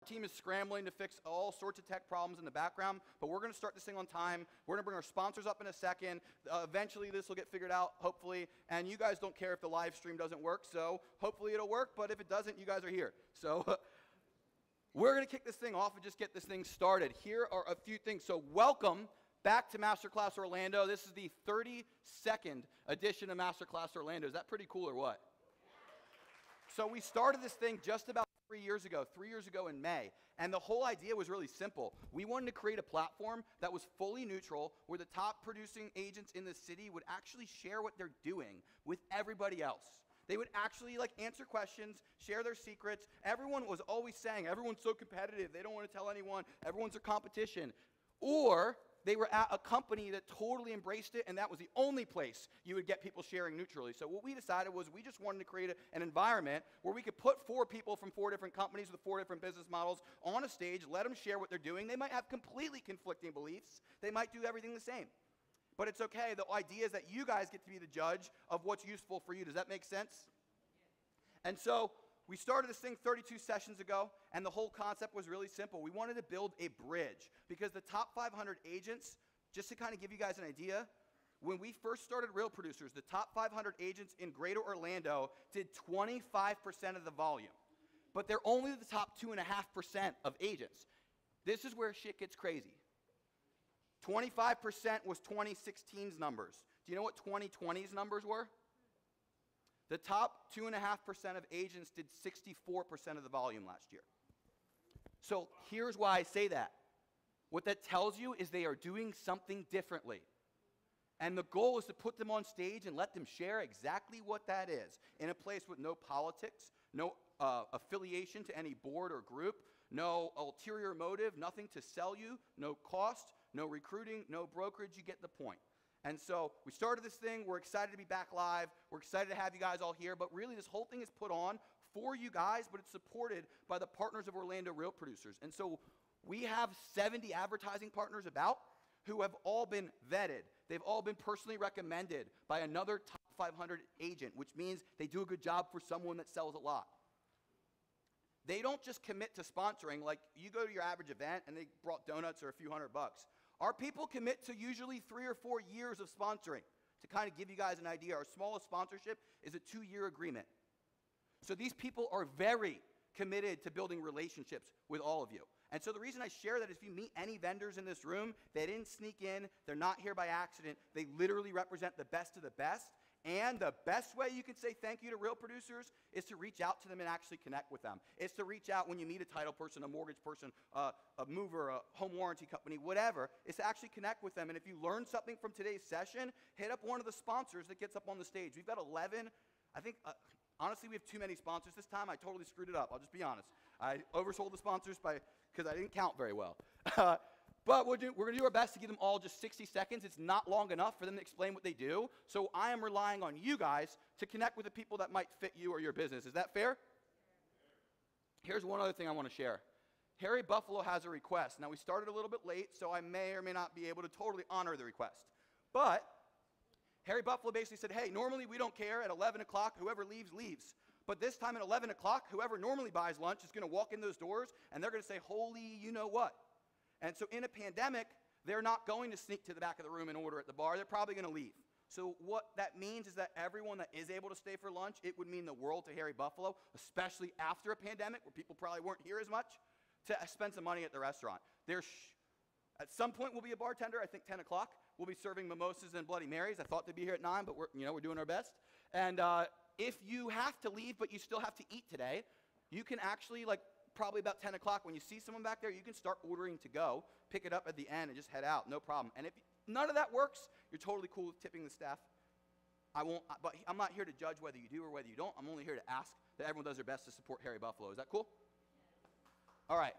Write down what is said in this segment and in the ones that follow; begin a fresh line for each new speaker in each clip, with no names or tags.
team is scrambling to fix all sorts of tech problems in the background, but we're going to start this thing on time. We're going to bring our sponsors up in a second. Eventually, this will get figured out, hopefully, and you guys don't care if the live stream doesn't work, so hopefully it'll work, but if it doesn't, you guys are here. So we're going to kick this thing off and just get this thing started. Here are a few things. So welcome back to Masterclass Orlando. This is the 32nd edition of Masterclass Orlando. Is that pretty cool or what? So we started this thing just about 3 years ago in May, and the whole idea was really simple. We wanted to create a platform that was fully neutral, where the top producing agents in the city would actually share what they're doing with everybody else. They would actually answer questions, share their secrets. Everyone was always saying, everyone's so competitive, they don't want to tell anyone, everyone's a competition. Or they were at a company that totally embraced it, and that was the only place you would get people sharing neutrally. So what we decided was we just wanted to create an environment where we could put 4 people from 4 different companies with 4 different business models on a stage, let them share what they're doing. They might have completely conflicting beliefs. They might do everything the same. But it's okay. The idea is that you guys get to be the judge of what's useful for you. Does that make sense? And so we started this thing 32 sessions ago, and the whole concept was really simple. We wanted to build a bridge because the top 500 agents, just to kind of give you guys an idea, when we first started Real Producers, the top 500 agents in Greater Orlando did 25% of the volume. But they're only the top 2.5% of agents. This is where shit gets crazy. 25% was 2016's numbers. Do you know what 2020's numbers were? The top 2.5% of agents did 64% of the volume last year. So here's why I say that. What that tells you is they are doing something differently. And the goal is to put them on stage and let them share exactly what that is in a place with no politics, no affiliation to any board or group, no ulterior motive, nothing to sell you, no cost, no recruiting, no brokerage. You get the point. And so we started this thing. We're excited to be back live. We're excited to have you guys all here. But really, this whole thing is put on for you guys, but it's supported by the partners of Orlando Real Producers. And so we have 70 advertising partners about who have all been vetted. They've all been personally recommended by another top 500 agent, which means they do a good job for someone that sells a lot. They don't just commit to sponsoring. Like, you go to your average event and they brought donuts or a few $100. Our people commit to usually 3 or 4 years of sponsoring. To kind of give you guys an idea, our smallest sponsorship is a 2-year agreement. So these people are very committed to building relationships with all of you. And so the reason I share that is if you meet any vendors in this room, they didn't sneak in, they're not here by accident, they literally represent the best of the best. And the best way you can say thank you to Real Producers is to reach out to them and actually connect with them. It's to reach out when you meet a title person, a mortgage person, a mover, a home warranty company, whatever. It's to actually connect with them. And if you learn something from today's session, hit up one of the sponsors that gets up on the stage. We've got 11. I think, honestly, we have too many sponsors this time. I totally screwed it up. I'll just be honest. I oversold the sponsors because I didn't count very well. But we're going to do our best to give them all just 60 seconds. It's not long enough for them to explain what they do. So I am relying on you guys to connect with the people that might fit you or your business. Is that fair? Here's one other thing I want to share. Harry Buffalo has a request. Now, we started a little bit late, so I may or may not be able to totally honor the request. But Harry Buffalo basically said, hey, normally we don't care. At 11 o'clock, whoever leaves, leaves. But this time at 11 o'clock, whoever normally buys lunch is going to walk in those doors, and they're going to say, holy you-know-what. And so in a pandemic, they're not going to sneak to the back of the room and order at the bar. They're probably going to leave. So what that means is that everyone that is able to stay for lunch, it would mean the world to Harry Buffalo, especially after a pandemic where people probably weren't here as much, to spend some money at the restaurant. At some point, we'll be a bartender. I think 10 o'clock. We'll be serving mimosas and Bloody Marys. I thought they'd be here at 9, but we're doing our best. And if you have to leave, but you still have to eat today, you can actually, probably about 10 o'clock, when you see someone back there, you can start ordering to go, pick it up at the end, and just head out, no problem. And if none of that works, you're totally cool with tipping the staff. But I'm not here to judge whether you do or whether you don't. I'm only here to ask that everyone does their best to support Harry Buffalo. Is that cool? All right.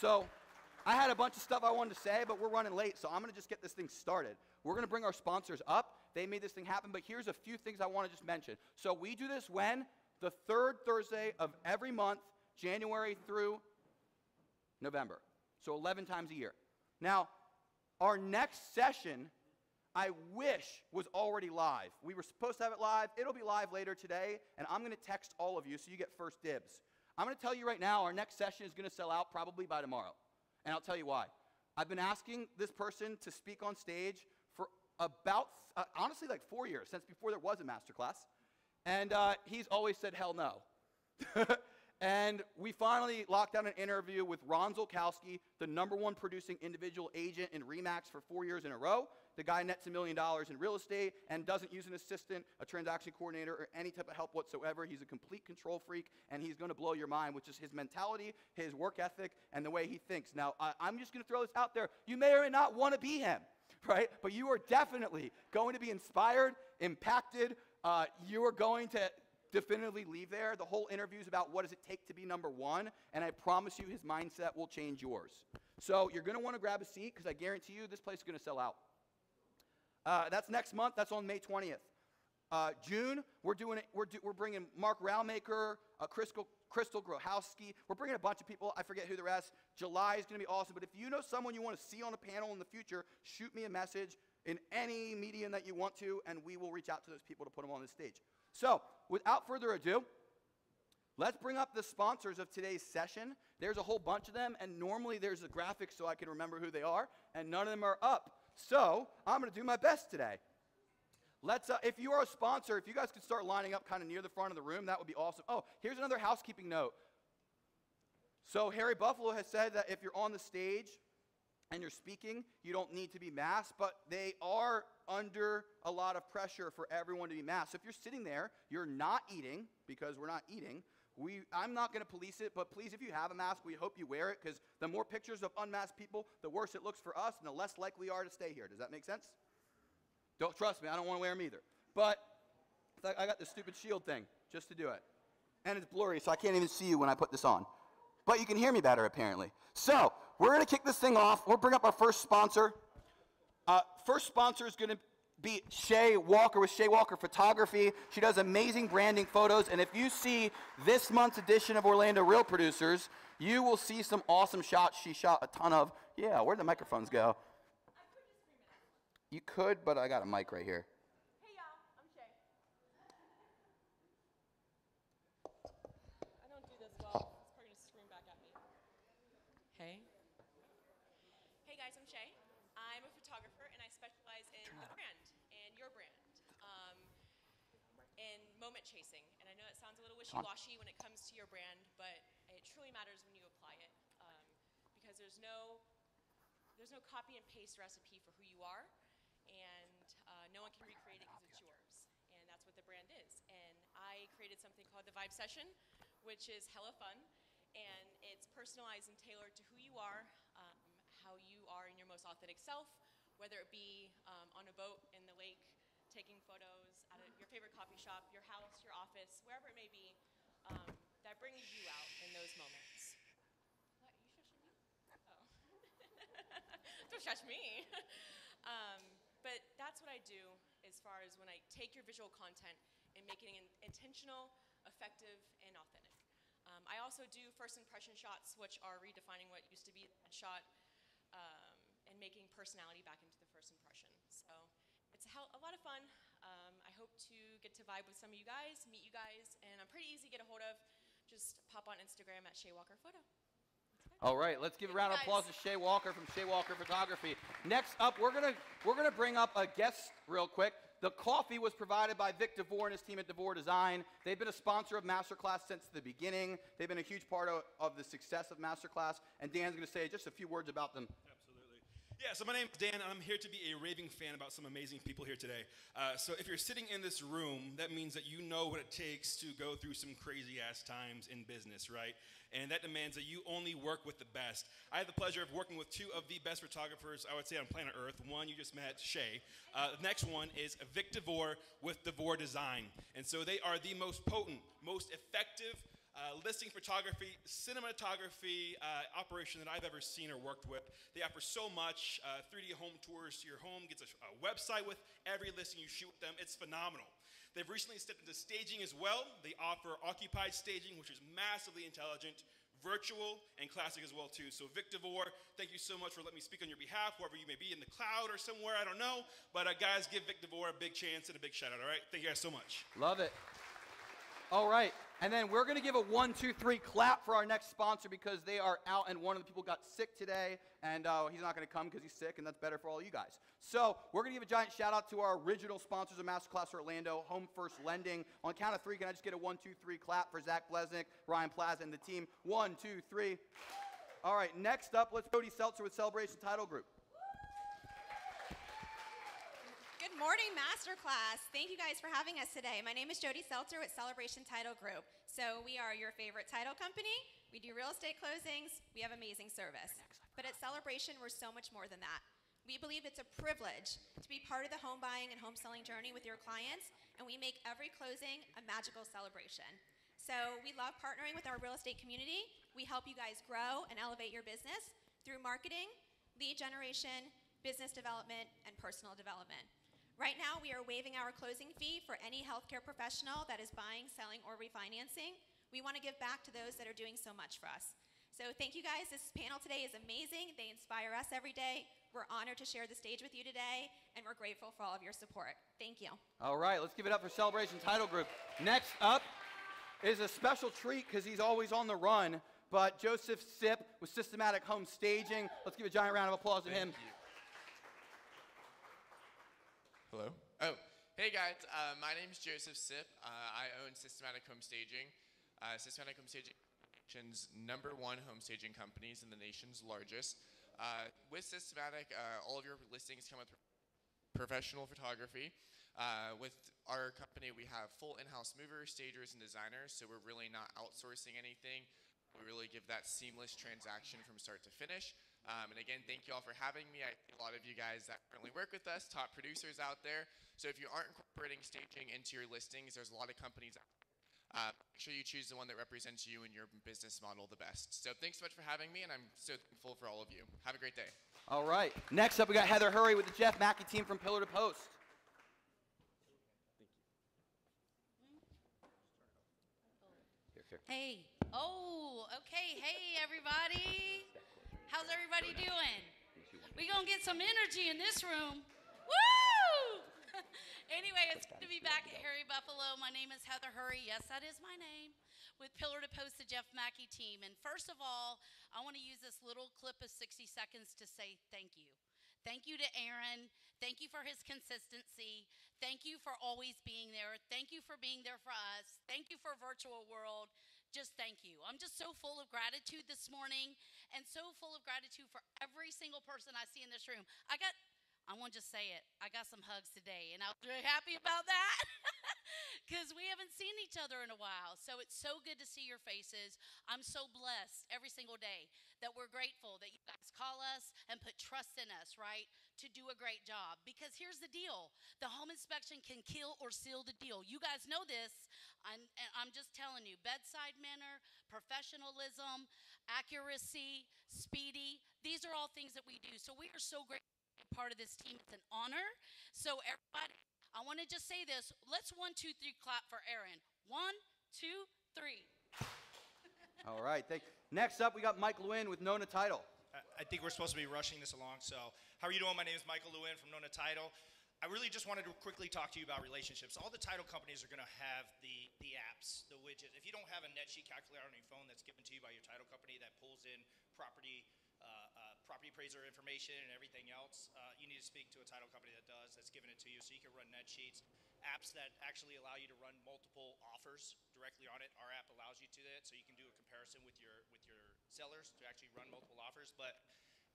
So I had a bunch of stuff I wanted to say, but we're running late, so I'm going to just get this thing started. We're going to bring our sponsors up. They made this thing happen, but here's a few things I want to just mention. So we do this when? The 3rd Thursday of every month, January through November. So 11 times a year. Now, our next session, I wish was already live. We were supposed to have it live. It'll be live later today, and I'm going to text all of you so you get first dibs. I'm going to tell you right now, our next session is going to sell out probably by tomorrow. And I'll tell you why. I've been asking this person to speak on stage for about, honestly, like 4 years, since before there was a masterclass. And he's always said, hell no. And we finally locked down an interview with Ron 𝐁𝐿𝐭𝐢𝐜, the #1 producing individual agent in RE/MAX for 4 years in a row. The guy nets $1 million in real estate and doesn't use an assistant, a transaction coordinator, or any type of help whatsoever. He's a complete control freak, and he's going to blow your mind, which is his mentality, his work ethic, and the way he thinks. Now, I'm just going to throw this out there. You may or may not want to be him, right? But you are definitely going to be inspired, impacted. You are going to definitively leave there. The whole interview is about what does it take to be #1, and I promise you his mindset will change yours. So you're going to want to grab a seat because I guarantee you this place is going to sell out. That's next month. That's on May 20th. June, we're bringing Mark Rowmaker, Crystal Grohowski. We're bringing a bunch of people. I forget who the rest. July is going to be awesome. But if you know someone you want to see on a panel in the future, shoot me a message in any medium that you want to, and we will reach out to those people to put them on the stage. So, without further ado, let's bring up the sponsors of today's session. There's a whole bunch of them, and normally there's a graphic so I can remember who they are, and none of them are up. So, I'm going to do my best today. Let's, if you are a sponsor, if you guys could start lining up kind of near the front of the room, that would be awesome. Oh, here's another housekeeping note. So, Harry Buffalo has said that if you're on the stage and you're speaking, you don't need to be masked, but they are under a lot of pressure for everyone to be masked. So if you're sitting there, you're not eating, because we're not eating. I'm not going to police it, but please, if you have a mask, we hope you wear it, because the more pictures of unmasked people, the worse it looks for us, and the less likely we are to stay here. Does that make sense? Don't trust me, I don't want to wear them either. But I got this stupid shield thing just to do it. And it's blurry, so I can't even see you when I put this on. But you can hear me better, apparently. So, we're going to kick this thing off. We'll bring up our first sponsor. First sponsor is going to be Shay Walker with Shay Walker Photography. She does amazing branding photos. And if you see this month's edition of Orlando Real Producers, you will see some awesome shots she shot a ton of. Yeah, where'd the microphones go? You could, but I got a mic right here.
Hey, y'all. I'm Shay. I don't do this well. It's probably going to scream back at me. Hey. Hey, guys. I'm Shay. I'm a photographer, and I specialize in the brand and your brand, in moment chasing. And I know it sounds a little wishy-washy when it comes to your brand, but it truly matters when you apply it, because there's no copy and paste recipe for who you are, and no one can recreate it because it's yours. And that's what the brand is. And I created something called the Vibe Session, which is hella fun, and it's personalized and tailored to who you are, how you are in your most authentic self, whether it be on a boat, in the lake, taking photos at your favorite coffee shop, your house, your office, wherever it may be, that brings you out in those moments. What, you shushing me? Oh. Don't shush me. But that's what I do as far as when I take your visual content and make it intentional, effective, and authentic. I also do first impression shots, which are redefining what used to be a shot, and making personality back into the first impression. So it's a lot of fun. I hope to get to vibe with some of you guys, meet you guys, and I'm pretty easy to get a hold of. Just pop on Instagram at Shay Walker Photo.
All right, let's give a round of applause to Shay Walker from Shay Walker Photography. Next up, we're gonna bring up a guest real quick. The coffee was provided by Vic DeVore and his team at DeVore Design. They've been a sponsor of Masterclass since the beginning. They've been a huge part of the success of Masterclass, and Dan's gonna say just a few words about them.
Yeah, so my name's Dan, and I'm here to be a raving fan about some amazing people here today. So if you're sitting in this room, that means that you know what it takes to go through some crazy-ass times in business, right? And that demands that you only work with the best. I had the pleasure of working with two of the best photographers, I would say, on planet Earth. One you just met, Shay. The next one is Vic DeVore with DeVore Design. And so they are the most potent, most effective listing photography, cinematography operation that I've ever seen or worked with. They offer so much, 3D home tours to your home, gets a website with every listing you shoot with them. It's phenomenal. They've recently stepped into staging as well. They offer occupied staging, which is massively intelligent, virtual, and classic as well too. So Vic DeVore, thank you so much for letting me speak on your behalf, wherever you may be in the cloud or somewhere, I don't know. But guys, give Vic DeVore a big chance and a big shout out, all right? Thank you guys so much.
Love it. All right, and then we're going to give a 1, 2, 3 clap for our next sponsor because they are out and one of the people got sick today, and he's not going to come because he's sick, and that's better for all you guys. So we're going to give a giant shout out to our original sponsors of Masterclass Orlando, Home First Lending. On count of 3, can I just get a 1, 2, 3 clap for Zach Blesnick, Ryan Plaza, and the team? 1, 2, 3. All right, next up, let's go to Seltzer with Celebration Title Group.
Good morning, Masterclass. Thank you guys for having us today. My name is Jody Seltzer with Celebration Title Group. So we are your favorite title company. We do real estate closings. We have amazing service. But at Celebration, we're so much more than that. We believe it's a privilege to be part of the home buying and home selling journey with your clients, and we make every closing a magical celebration. So we love partnering with our real estate community. We help you guys grow and elevate your business through marketing, lead generation, business development, and personal development. Right now, we are waiving our closing fee for any healthcare professional that is buying, selling, or refinancing. We want to give back to those that are doing so much for us. So thank you guys. This panel today is amazing. They inspire us every day. We're honored to share the stage with you today, and we're grateful for all of your support. Thank you.
All right, let's give it up for Celebration Title Group. Next up is a special treat because he's always on the run, but Joseph Sipp with Systematic Home Staging. Let's give a giant round of applause to him.
Thank you. Hello? Oh, hey guys, my name is Joseph Sipp. I own Systematic Home Staging. Systematic Home Staging is #1 home staging companies and the nation's largest. With Systematic, all of your listings come with professional photography. With our company, we have full in-house movers, stagers, and designers, so we're really not outsourcing anything. We really give that seamless transaction from start to finish. And again, thank you all for having me. I see a lot of you guys that currently work with us, top producers out there. So if you aren't incorporating staging into your listings, there's a lot of companies out there. Make sure you choose the one that represents you and your business model the best. So thanks so much for having me, and I'm so thankful for all of you. Have a great day.
All right. Next up, we got Heather Hurry with the Jeff Mackey team from Pillar to Post.
Hey. Oh, okay. Hey, everybody. How's everybody doing? We're going to get some energy in this room. Woo! Anyway, it's good to be back at Harry Buffalo. My name is Heather Hurry. Yes, that is my name. With Pillar to Post, the Jeff Mackey team. And first of all, I want to use this little clip of 60 seconds to say thank you. Thank you to Aaron. Thank you for his consistency. Thank you for always being there. Thank you for being there for us. Thank you for Virtual World. Just thank you. I'm just so full of gratitude this morning and so full of gratitude for every single person I see in this room. I want to just say it. I got some hugs today, and I was really happy about that because we haven't seen each other in a while. So it's so good to see your faces. I'm so blessed every single day that we're grateful that you guys call us and put trust in us, right, to do a great job. Because here's the deal. The home inspection can kill or seal the deal. You guys know this. I'm just telling you, bedside manner, professionalism, accuracy, speedy, these are all things that we do. So we are so grateful to be part of this team. It's an honor. So everybody, I want to just say this. Let's 1, 2, 3 clap for Aaron. 1, 2, 3.
All right. Next up, we got Mike Lewin with Nona Title.
I think we're supposed to be rushing this along. So how are you doing? My name is Michael Lewin from Nona Title. I really just wanted to quickly talk to you about relationships. All the title companies are going to have the apps, the widget. If you don't have a net sheet calculator on your phone that's given to you by your title company that pulls in property appraiser information and everything else, you need to speak to a title company that's given it to you so you can run net sheets. Apps that actually allow you to run multiple offers directly on it. Our app allows you to that, so you can do a comparison with your sellers to actually run multiple offers. But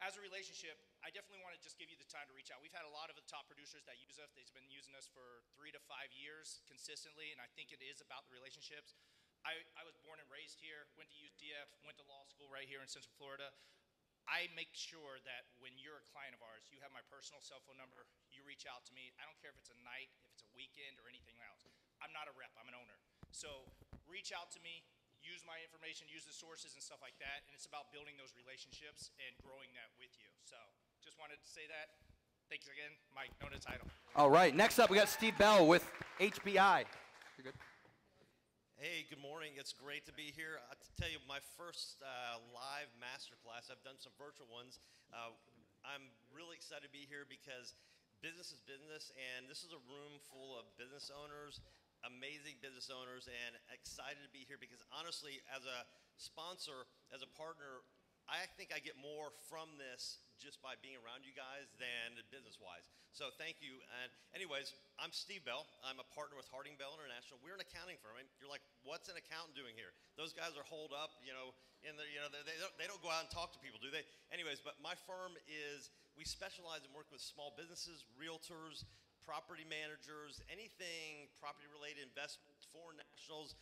as a relationship, I definitely want to just give you the time to reach out. We've had a lot of the top producers that use us. They've been using us for 3 to 5 years consistently, and I think it is about the relationships. I was born and raised here, went to UCF, went to law school right here in Central Florida. I make sure that when you're a client of ours, you have my personal cell phone number, you reach out to me. I don't care if it's a night, if it's a weekend, or anything else. I'm not a rep, I'm an owner. So reach out to me, use my information, use the sources and stuff like that, and it's about building those relationships and growing that with you. So just wanted to say that. Thanks again, Mike, Nona Title.
All right, next up we got Steve Bell with HBI. You're good.
Hey, good morning. It's great to be here. To tell you, my first live masterclass. I've done some virtual ones. I'm really excited to be here because business is business, and this is a room full of business owners, amazing business owners, and excited to be here because honestly, as a sponsor, as a partner, I think I get more from this just by being around you guys than business-wise. So thank you. And anyways, I'm Steve Bell. I'm a partner with Harding Bell International. We're an accounting firm. And you're like, what's an accountant doing here? Those guys are holed up, you know, in the, you know, they don't go out and talk to people, do they? Anyways, but my firm we specialize in working with small businesses, realtors, property managers, anything property-related investments, foreign nationals.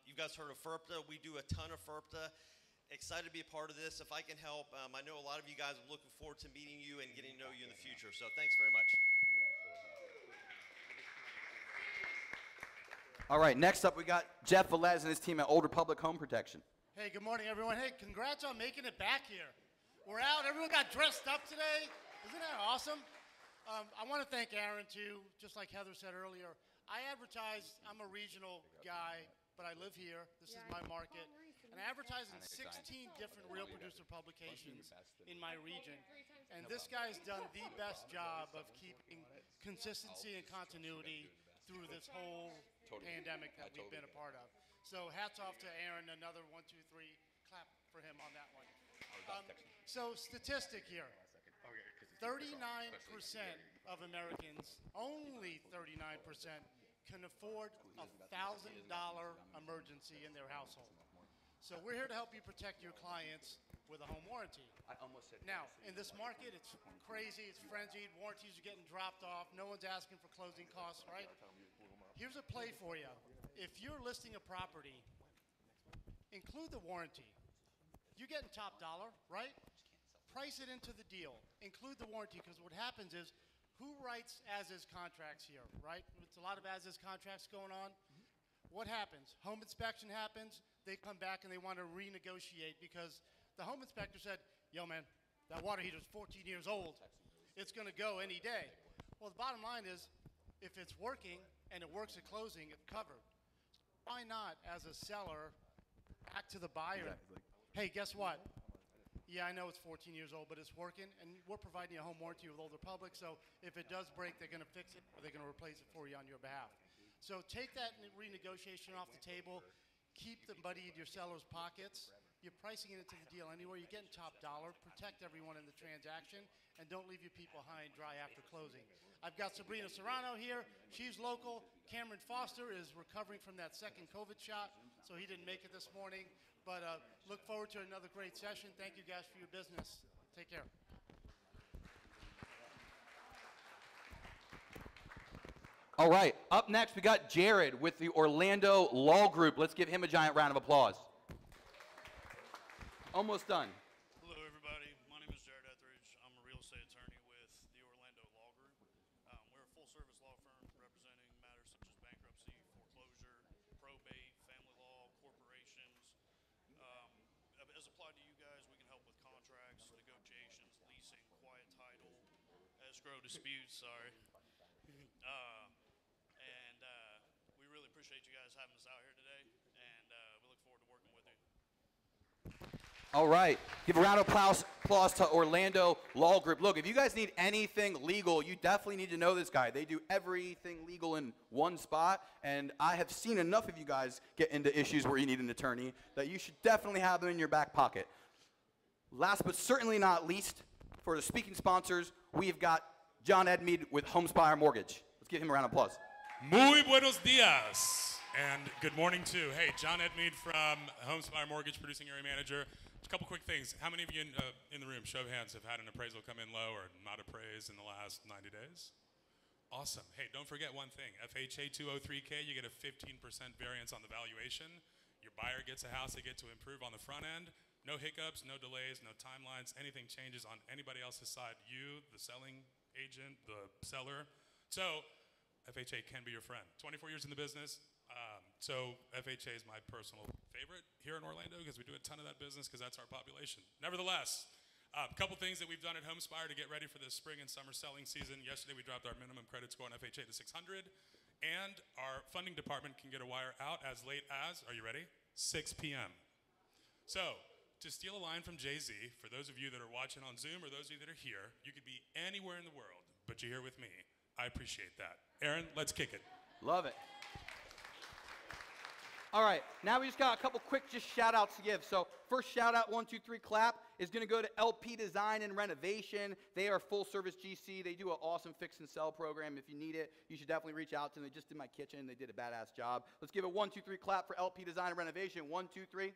You guys heard of FERPTA. We do a ton of FERPTA. Excited to be a part of this. If I can help, I know a lot of you guys are looking forward to meeting you and getting to know you in the future. So thanks very much.
All right, next up we got Jeff Velez and his team at Old Republic Home Protection.
Hey, good morning, everyone. Hey, congrats on making it back here. We're out. Everyone got dressed up today. Isn't that awesome? I want to thank Aaron, too. Just like Heather said earlier, I advertise. I'm a regional guy, but I live here. This is my market. And I advertise in 16 different real producer publications in my region. And this guy's done the best job of keeping consistency and continuity through this whole pandemic that we've been a part of. So hats off to Aaron. Another 1, 2, 3. Clap for him on that one. So statistic here. 39% of Americans, only 39%, can afford a $1,000 emergency in their household. So we're here to help you protect your clients with a home warranty. Now, in this market, it's crazy, it's frenzied, warranties are getting dropped off, no one's asking for closing costs, right? Here's a play for you. If you're listing a property, include the warranty. You're getting top dollar, right? Price it into the deal. Include the warranty, because what happens is, who writes as-is contracts here, right? It's a lot of as-is contracts going on. What happens? Home inspection happens. They come back and they want to renegotiate because the home inspector said, yo, man, that water heater is 14 years old. It's going to go any day. Well, the bottom line is, if it's working and it works at closing, it's covered. Why not, as a seller, back to the buyer? Hey, guess what? Yeah, I know it's 14 years old, but it's working, and we're providing you a home warranty with Old Republic, so if it does break, they're going to fix it, or they're going to replace it for you on your behalf. So take that renegotiation off the table. Keep the money in your seller's pockets. You're pricing it into the deal anywhere. You're getting top dollar. Protect everyone in the transaction, and don't leave your people high and dry after closing. I've got Sabrina Serrano here. She's local. Cameron Foster is recovering from that second COVID shot, so he didn't make it this morning. But look forward to another great session. Thank you guys for your business. Take care.
All right, up next we got Jared with the Orlando Law Group. Let's give him a giant round of applause. Almost done.
Hello, everybody. My name is Jared Etheridge. I'm a real estate attorney with the Orlando Law Group. We're a full-service law firm representing matters such as bankruptcy, foreclosure, probate, family law, corporations. As applied to you guys, we can help with contracts, negotiations, leasing, quiet title, escrow disputes, sorry. We really appreciate you guys having us out here today, and we look forward to working with you.
All right, give a round of applause to Orlando Law Group. Look, if you guys need anything legal, you definitely need to know this guy. They do everything legal in one spot, and I have seen enough of you guys get into issues where you need an attorney that you should definitely have them in your back pocket. Last but certainly not least, for the speaking sponsors, we've got John Edmead with Homespire Mortgage. Let's give him a round of applause.
Muy buenos dias, and good morning too. Hey, John Edmead from Homespire Mortgage, producing area manager. Just a couple quick things. How many of you in the room, show of hands, have had an appraisal come in low or not appraised in the last 90 days? Awesome. Hey, don't forget one thing. FHA 203K, you get a 15% variance on the valuation. Your buyer gets a house they get to improve on the front end. No hiccups, no delays, no timelines. Anything changes on anybody else's side. You, the selling agent, the seller. So FHA can be your friend. 24 years in the business. So FHA is my personal favorite here in Orlando because we do a ton of that business because that's our population. Nevertheless, a couple things that we've done at Homespire to get ready for the spring and summer selling season. Yesterday we dropped our minimum credit score on FHA to 600, and our funding department can get a wire out as late as, are you ready? 6 p.m. So to steal a line from Jay-Z, for those of you that are watching on Zoom or those of you that are here, you could be anywhere in the world, but you're here with me. I appreciate that. Aaron, let's kick it.
Love it. All right, now we just got a couple quick just shout outs to give. So first shout out, 1, 2, 3, clap, is gonna go to LP Design and Renovation. They are full service GC. They do an awesome fix and sell program. If you need it, you should definitely reach out to them. They just did my kitchen. They did a badass job. Let's give a 1, 2, 3 clap for LP Design and Renovation. 1, 2, 3.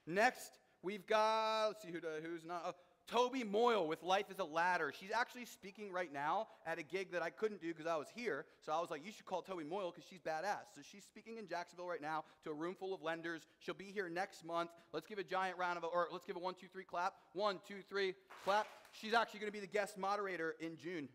Next, we've got, let's see who's not. Toby Moyle with Life is a Ladder. She's actually speaking right now at a gig that I couldn't do because I was here. So I was like, you should call Toby Moyle because she's badass. So she's speaking in Jacksonville right now to a room full of lenders. She'll be here next month. Let's give a giant round of, or let's give a 1, 2, 3 clap. 1, 2, 3 clap. She's actually going to be the guest moderator in June.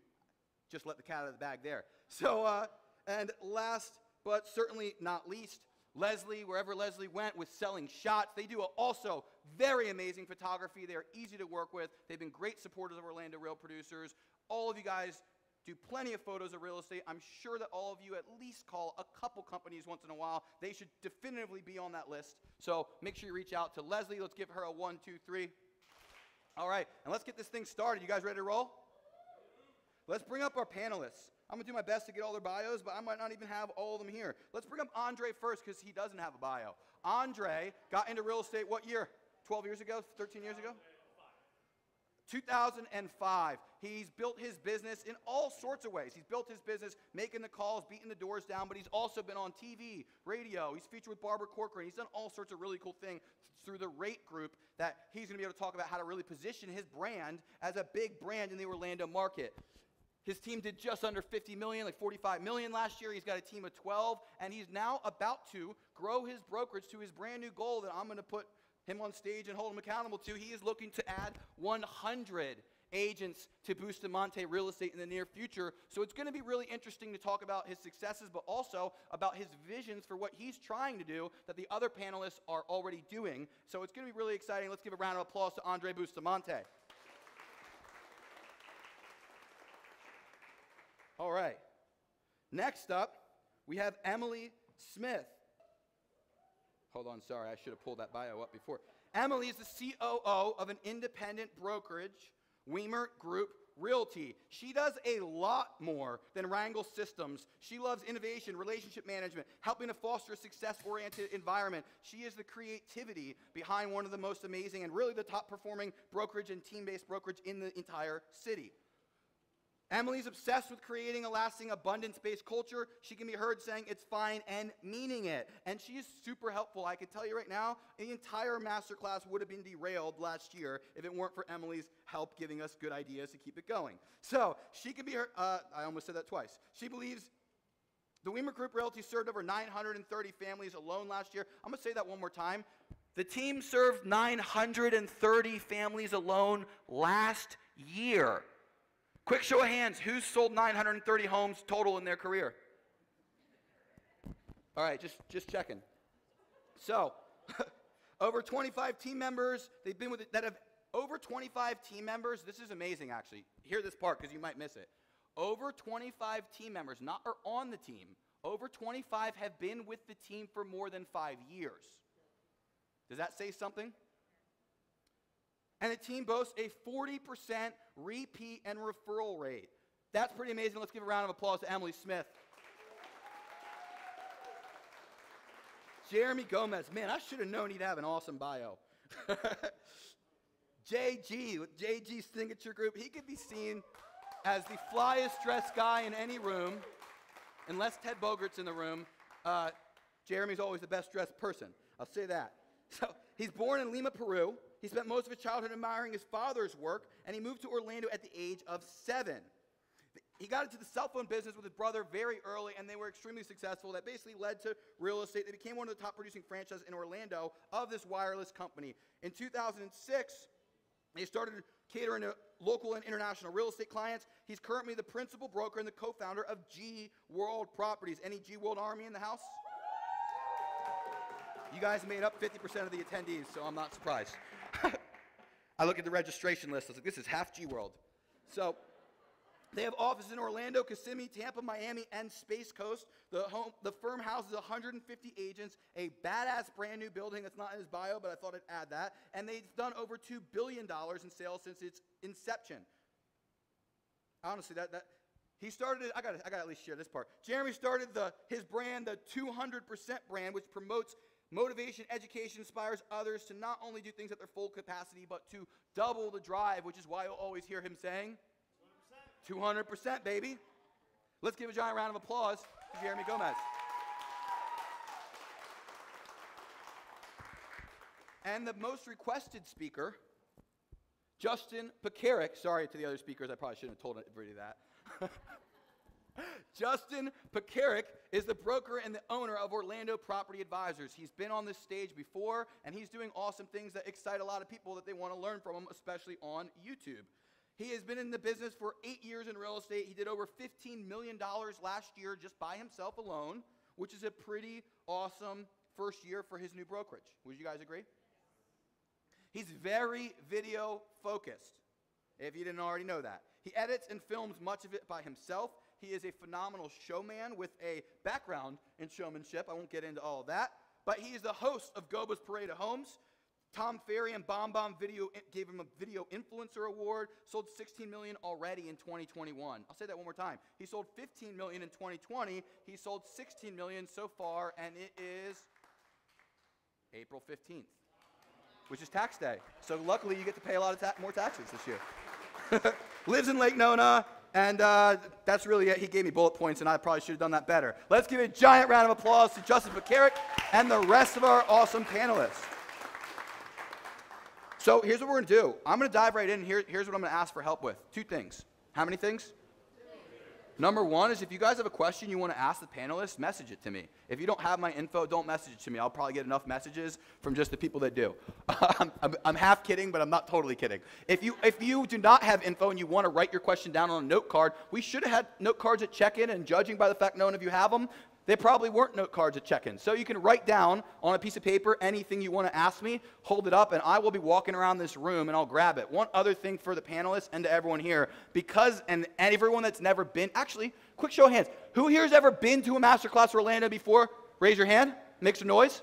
Just let the cat out of the bag there. So, and last but certainly not least, Leslie, wherever Leslie went, with Selling Shots. They do also very amazing photography. They're easy to work with. They've been great supporters of Orlando Real Producers. All of you guys do plenty of photos of real estate. I'm sure that all of you at least call a couple companies once in a while. They should definitively be on that list. So make sure you reach out to Leslie. Let's give her a 1, 2, 3. All right, and let's get this thing started. You guys ready to roll? Let's bring up our panelists. I'm going to do my best to get all their bios, but I might not even have all of them here. Let's bring up Andrey first because he doesn't have a bio. Andrey got into real estate what year? 12 years ago? 13 years ago? 2005. He's built his business in all sorts of ways. He's built his business making the calls, beating the doors down, but he's also been on TV, radio. He's featured with Barbara Corcoran. He's done all sorts of really cool things through the Rate Group that he's going to be able to talk about how to really position his brand as a big brand in the Orlando market. His team did just under 50 million, like 45 million last year. He's got a team of 12, and he's now about to grow his brokerage to his brand new goal that I'm going to put him on stage and hold him accountable to. He is looking to add 100 agents to Bustamante Real Estate in the near future. So it's going to be really interesting to talk about his successes, but also about his visions for what he's trying to do that the other panelists are already doing. So it's going to be really exciting. Let's give a round of applause to Andrey Bustamante. All right. Next up, we have Emily Smith. Hold on, sorry, I should have pulled that bio up before. Emily is the COO of an independent brokerage, Wemert Group Realty. She does a lot more than wrangle systems. She loves innovation, relationship management, helping to foster a success-oriented environment. She is the creativity behind one of the most amazing and really the top-performing brokerage and team-based brokerage in the entire city. Emily's obsessed with creating a lasting abundance-based culture. She can be heard saying it's fine and meaning it. And she is super helpful. I can tell you right now, the entire masterclass would have been derailed last year if it weren't for Emily's help giving us good ideas to keep it going. So she can be heard, I almost said that twice. She believes the Wemert Group Realty served over 930 families alone last year. I'm going to say that one more time. The team served 930 families alone last year. Quick show of hands, who's sold 930 homes total in their career? All right, just checking. So, over 25 team members, they've been with it, that have over 25 team members. This is amazing, actually. Hear this part because you might miss it. Over 25 team members, not are on the team. Over 25 have been with the team for more than 5 years. Does that say something? And the team boasts a 40% repeat and referral rate. That's pretty amazing. Let's give a round of applause to Emily Smith. Jeremy Gomez. Man, I should have known he'd have an awesome bio. JG, with JG Signature Group. He could be seen as the flyest dressed guy in any room, unless Ted Bogart's in the room. Jeremy's always the best dressed person. I'll say that. So he's born in Lima, Peru. He spent most of his childhood admiring his father's work, and he moved to Orlando at the age of 7. He got into the cell phone business with his brother very early, and they were extremely successful. That basically led to real estate. They became one of the top producing franchises in Orlando of this wireless company. In 2006, they started catering to local and international real estate clients. He's currently the principal broker and the co-founder of G World Properties. Any G World Army in the house? You guys made up 50% of the attendees, so I'm not surprised. I look at the registration list. I was like, this is half G World. So they have offices in Orlando, Kissimmee, Tampa, Miami, and Space Coast. The firm houses 150 agents, a badass brand new building that's not in his bio, but I thought I'd add that. And they've done over $2 billion in sales since its inception. Honestly, He started, I got to at least share this part. Jeremy started his brand, the 200% brand, which promotes motivation, education, inspires others to not only do things at their full capacity, but to double the drive, which is why you'll always hear him saying, 200%, baby. Let's give a giant round of applause to Jeremy Gomez. And the most requested speaker, Justin Pekarek. Sorry to the other speakers, I probably shouldn't have told everybody that. Justin Pekarek is the broker and the owner of Orlando Property Advisors. He's been on this stage before, and he's doing awesome things that excite a lot of people that they want to learn from him, especially on YouTube. He has been in the business for 8 years in real estate. He did over $15 million last year just by himself alone, which is a pretty awesome first year for his new brokerage. Would you guys agree? He's very video focused, if you didn't already know that. He edits and films much of it by himself. He is a phenomenal showman with a background in showmanship. I won't get into all of that. But he is the host of Goba's Parade of Homes. Tom Ferry and Bomb Video gave him a Video Influencer Award. Sold $16 million already in 2021. I'll say that one more time. He sold $15 million in 2020. He sold $16 million so far, and it is April 15th. Which is tax day. So luckily you get to pay a lot of more taxes this year. Lives in Lake Nona, and that's really it. He gave me bullet points, and I probably should have done that better. Let's give a giant round of applause to Justin Pekarek and the rest of our awesome panelists. So here's what we're going to do. I'm going to dive right in, and here's what I'm going to ask for help with. 2 things. How many things? Number 1 is if you guys have a question you want to ask the panelists, message it to me. If you don't have my info, don't message it to me. I'll probably get enough messages from just the people that do. I'm half kidding, but I'm not totally kidding. If you do not have info and you want to write your question down on a note card, we should have had note cards at check-in, and judging by the fact none of you have them, they probably weren't note cards at check-in. So you can write down on a piece of paper anything you want to ask me, hold it up, and I will be walking around this room and I'll grab it. One other thing for the panelists and to everyone here, and everyone that's never been, actually, quick show of hands. Who here has ever been to a Masterclass Orlando before? Raise your hand. Make some noise.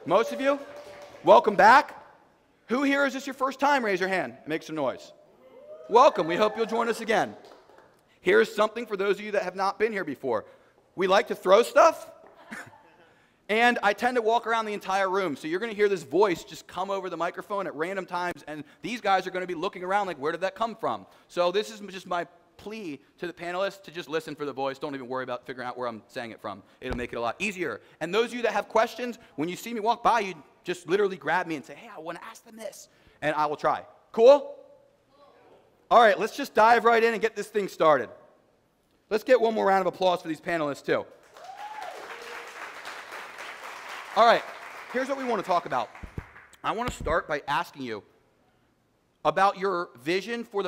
Most of you. Welcome back. Who here is this your first time? Raise your hand. Make some noise. Welcome. We hope you'll join us again. Here's something for those of you that have not been here before. We like to throw stuff, and I tend to walk around the entire room. So you're going to hear this voice just come over the microphone at random times, and these guys are going to be looking around like, where did that come from? So this is just my plea to the panelists to just listen for the voice. Don't even worry about figuring out where I'm saying it from. It'll make it a lot easier. And those of you that have questions, when you see me walk by, you just literally grab me and say, hey, I want to ask them this, and I will try. Cool? All right, let's just dive right in and get this thing started. Let's get one more round of applause for these panelists, too. All right, here's what we want to talk about. I want to start by asking you about your vision for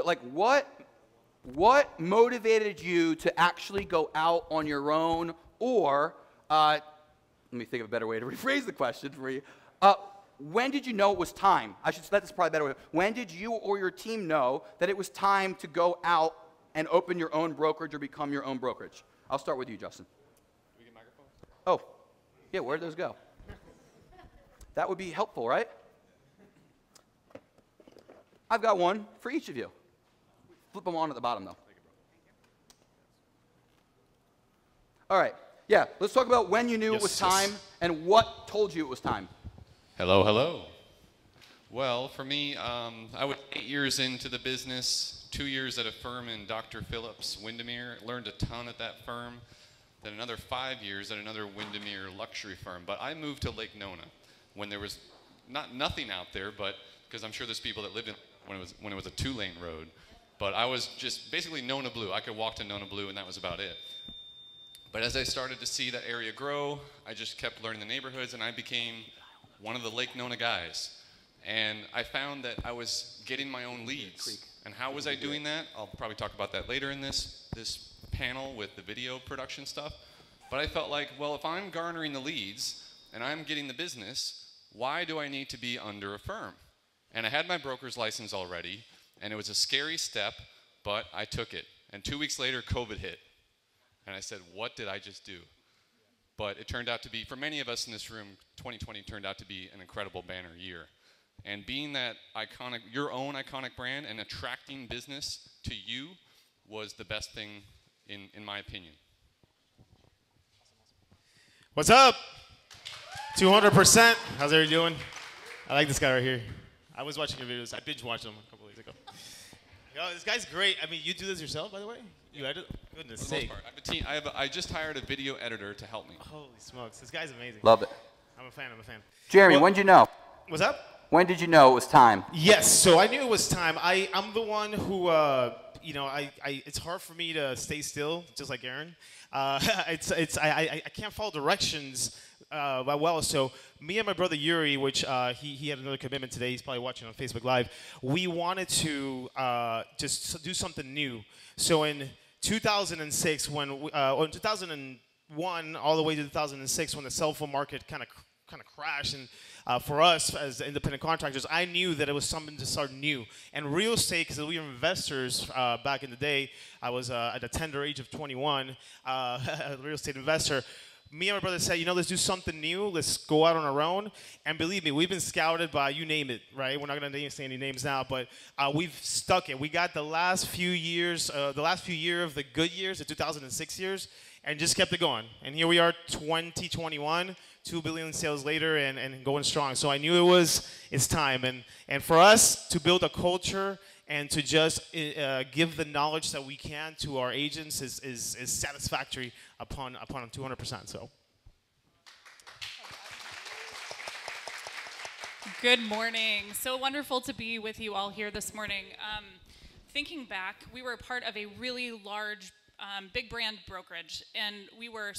what motivated you to actually go out on your own, or let me think of a better way to rephrase the question for you. When did you know it was time? That's probably a better way. When did you or your team know that it was time to go out and open your own brokerage or become your own brokerage? I'll start with you, Justin.
Do we get microphones?
Oh, yeah, where'd those go? That would be helpful, right? I've got one for each of you. Flip them on at the bottom, though. All right, yeah, let's talk about when you knew it was time and what told you it was time.
Hello, hello. Well, for me, I was 8 years into the business, 2 years at a firm in Dr. Phillips, Windermere. Learned a ton at that firm. Then another 5 years at another Windermere luxury firm. But I moved to Lake Nona when there was nothing out there, but because I'm sure there's people that lived in when it was a 2-lane road. But I was just basically Nona Blue. I could walk to Nona Blue, and that was about it. But as I started to see that area grow, I just kept learning the neighborhoods, and I became one of the Lake Nona guys. And I found that I was getting my own leads. And how was I doing that? I'll probably talk about that later in this panel with the video production stuff. But I felt like, well, if I'm garnering the leads and I'm getting the business, why do I need to be under a firm? And I had my broker's license already, and it was a scary step, but I took it. And 2 weeks later, COVID hit. And I said, what did I just do? But it turned out to be, for many of us in this room, 2020 turned out to be an incredible banner year. And being that iconic, your own iconic brand and attracting business to you was the best thing in my opinion.
What's up? 200%. How's everybody doing? I like this guy right here. I was watching your videos. I binge watched them a couple days ago. Yo, this guy's great. I mean, you do this yourself, by the way? You edit? Goodness
For the most
sake.
part. I just hired a video editor to help me.
Holy smokes. This guy's amazing.
Love it.
I'm a fan.
Jeremy, when did you know?
What's up?
When did you know it was time?
Yes, so I knew it was time. I'm the one who, you know, it's hard for me to stay still, just like Aaron. I can't follow directions well. So me and my brother Yuri, which he had another commitment today. He's probably watching on Facebook Live. We wanted to just do something new. So in 2006, or in 2001 all the way to 2006, when the cell phone market kind of crashed, and for us as independent contractors, I knew that it was something to start new. And real estate, because we were investors back in the day, I was at the tender age of 21, a real estate investor. Me and my brother said, you know, let's do something new. Let's go out on our own. And believe me, we've been scouted by you name it, right? We're not going to say any names now, but we've stuck it. We got the last few years, of the good years, the 2006 years, and just kept it going. And here we are, 2021, 2 billion sales later, and going strong. So I knew it's time. And for us to build a culture and to just give the knowledge that we can to our agents is satisfactory upon 200%. So.
Good morning. So wonderful to be with you all here this morning. Thinking back, we were a part of a really large big brand brokerage, and we were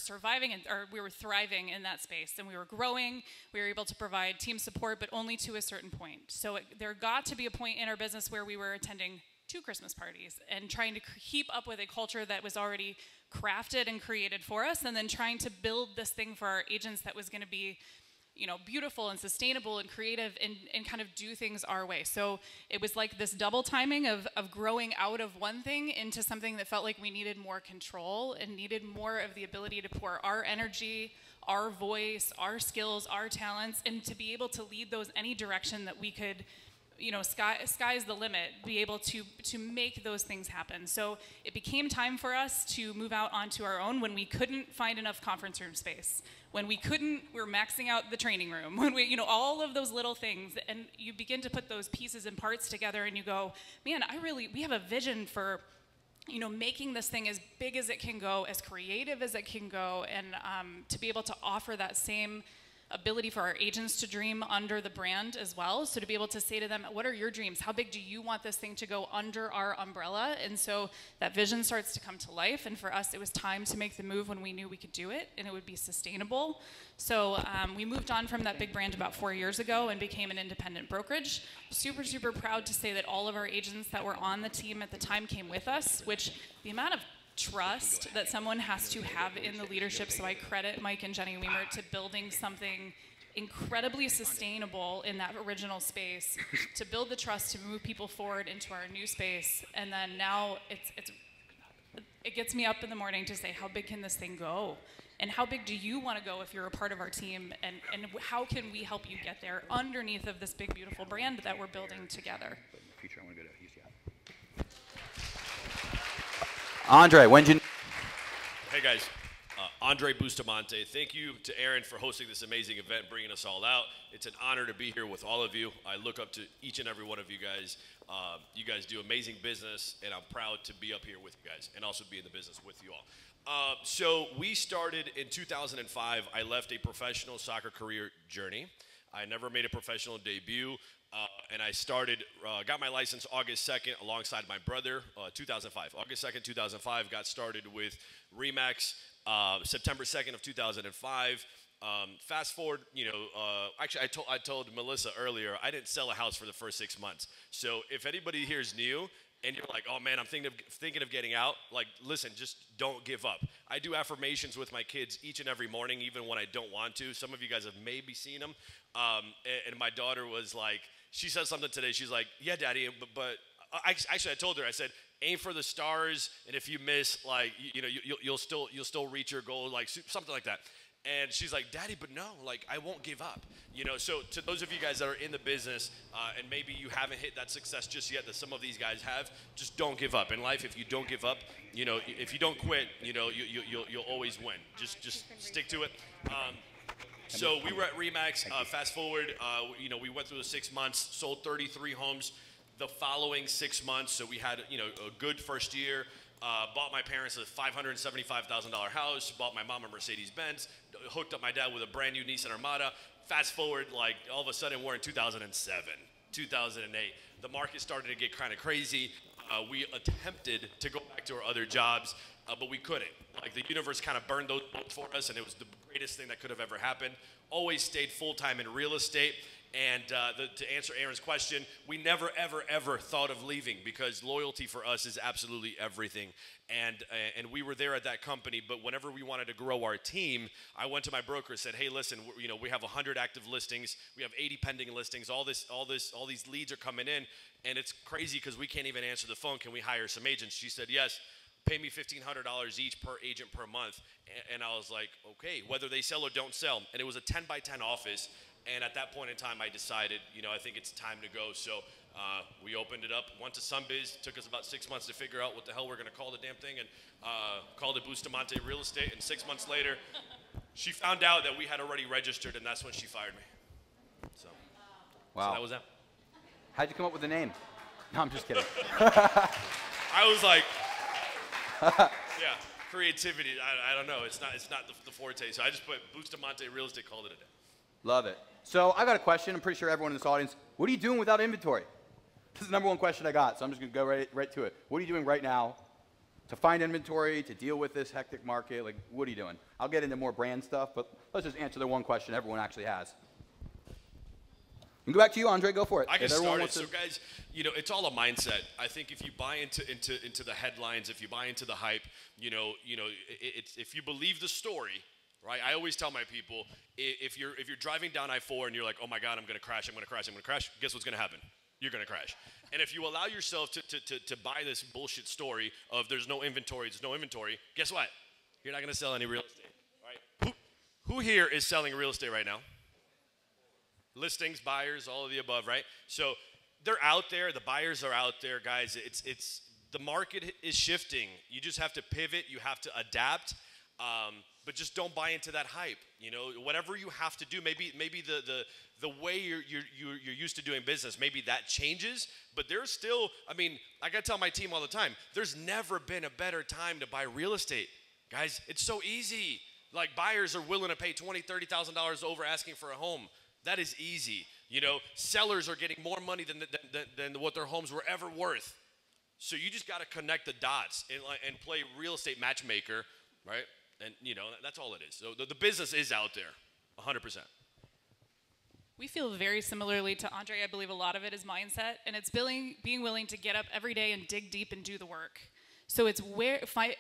we were thriving in that space, and we were growing. We were able to provide team support, but only to a certain point. So there got to be a point in our business where we were attending 2 Christmas parties and trying to keep up with a culture that was already crafted and created for us, and then trying to build this thing for our agents that was going to be, you know, beautiful and sustainable and creative, and kind of do things our way. So it was like this double timing of growing out of one thing into something that felt like we needed more control and needed more of the ability to pour our energy, our voice, our skills, our talents, and to be able to lead those any direction that we could, you know, sky's the limit, be able to make those things happen. So it became time for us to move out onto our own when we couldn't find enough conference room space. When we were maxing out the training room, when we, you know, all of those little things, and you begin to put those pieces and parts together, and you go, man, we have a vision for, you know, making this thing as big as it can go, as creative as it can go, and to be able to offer that same ability for our agents to dream under the brand as well. So to be able to say to them, what are your dreams? How big do you want this thing to go under our umbrella? And so that vision starts to come to life. And for us, it was time to make the move when we knew we could do it and it would be sustainable. So we moved on from that big brand about 4 years ago and became an independent brokerage. Super, super proud to say that all of our agents that were on the team at the time came with us, which the amount of trust that someone has to have in the leadership. So I credit Mike and Jenny Wemert to building something incredibly sustainable in that original space, to build the trust to move people forward into our new space. And then now it gets me up in the morning to say, how big can this thing go? And how big do you want to go if you're a part of our team? And how can we help you get there underneath of this big, beautiful brand that we're building together?
Andrey, when did you...
Hey guys, Andrey Bustamante. Thank you to Aaron for hosting this amazing event, bringing us all out. It's an honor to be here with all of you. I look up to each and every one of you guys. You guys do amazing business, and I'm proud to be up here with you guys and also be in the business with you all. So we started in 2005. I left a professional soccer career journey. I never made a professional debut. And I got my license August 2nd alongside my brother, 2005. August 2nd, 2005, got started with RE/MAX, September 2nd of 2005. Fast forward, actually I told Melissa earlier, I didn't sell a house for the first 6 months. So if anybody here is new and you're like, oh man, I'm thinking of getting out, like, listen, just don't give up. I do affirmations with my kids each and every morning, even when I don't want to. Some of you guys have maybe seen them. And my daughter was like, she said something today. She's like, yeah, Daddy, but actually I told her, I said, aim for the stars, and if you miss, like, you'll still reach your goal, like something like that.
And she's like, Daddy, but no, like, I won't give up. You know, so to those of you guys that are in the business and maybe you haven't hit that success just yet that some of these guys have, just don't give up. In life, if you don't give up, you know, if you don't quit, you know, you'll always win. Just stick to it. So we were at RE/MAX. Fast forward, you know, we went through the 6 months, sold 33 homes the following 6 months. So we had, you know, a good first year. Bought my parents a $575,000 house, bought my mom a Mercedes-Benz, hooked up my dad with a brand new Nissan Armada. Fast forward, like, all of a sudden we're in 2007, 2008. The market started to get kind of crazy. We attempted to go back to our other jobs, but we couldn't. Like, the universe kind of burned those boats for us, and it was the greatest thing that could have ever happened. Always stayed full-time in real estate. And to answer Aaron's question, we never, ever, ever thought of leaving because loyalty for us is absolutely everything. And we were there at that company, but whenever we wanted to grow our team, I went to my broker and said, hey, listen, you know, we have 100 active listings, we have 80 pending listings, all these leads are coming in, and it's crazy because we can't even answer the phone. Can we hire some agents? She said, yes. Pay me $1,500 each per agent per month. And I was like, okay, whether they sell or don't sell. And it was a 10 by 10 office. And at that point in time, I decided, you know, I think it's time to go. So we opened it up, went to Sunbiz. Took us about 6 months to figure out what the hell we're going to call the damn thing, and called it Bustamante Real Estate. And 6 months later, she found out that we had already registered, and that's when she fired me. So,
wow.
So that was that.
How'd you come up with the name? No, I'm just kidding.
I was like, yeah, creativity. I don't know. It's not the forte. So I just put Bustamante Real Estate, called it a day.
Love it. So I got a question. I'm pretty sure everyone in this audience, what are you doing without inventory? This is the number one question I got, so I'm just going to go right to it. What are you doing right now to find inventory, to deal with this hectic market? Like, what are you doing? I'll get into more brand stuff, but let's just answer the one question everyone actually has. And go back to you, Andrey. Go for it.
I can start it. So, guys, you know, it's all a mindset. I think if you buy into the headlines, if you buy into the hype, you know, if you believe the story, right? I always tell my people, if you're driving down I-4 and you're like, oh my God, I'm going to crash, guess what's going to happen? You're going to crash. And if you allow yourself to buy this bullshit story of there's no inventory, guess what? You're not going to sell any real estate, right? Who here is selling real estate right now? Listings, buyers, all of the above, right? So they're out there. The buyers are out there, guys. It's the market is shifting. You just have to pivot. You have to adapt. But just don't buy into that hype. You know, whatever you have to do, maybe the way you're used to doing business, maybe that changes. But there's still, I mean, I gotta tell my team all the time, there's never been a better time to buy real estate, guys. It's so easy. Like, buyers are willing to pay $20,000, $30,000 over asking for a home. That is easy. You know, sellers are getting more money than what their homes were ever worth. So you just got to connect the dots and play real estate matchmaker, right? And, you know, that's all it is. So the business is out there, 100%.
We feel very similarly to Andrey. I believe a lot of it is mindset, and it's being willing to get up every day and dig deep and do the work. So it's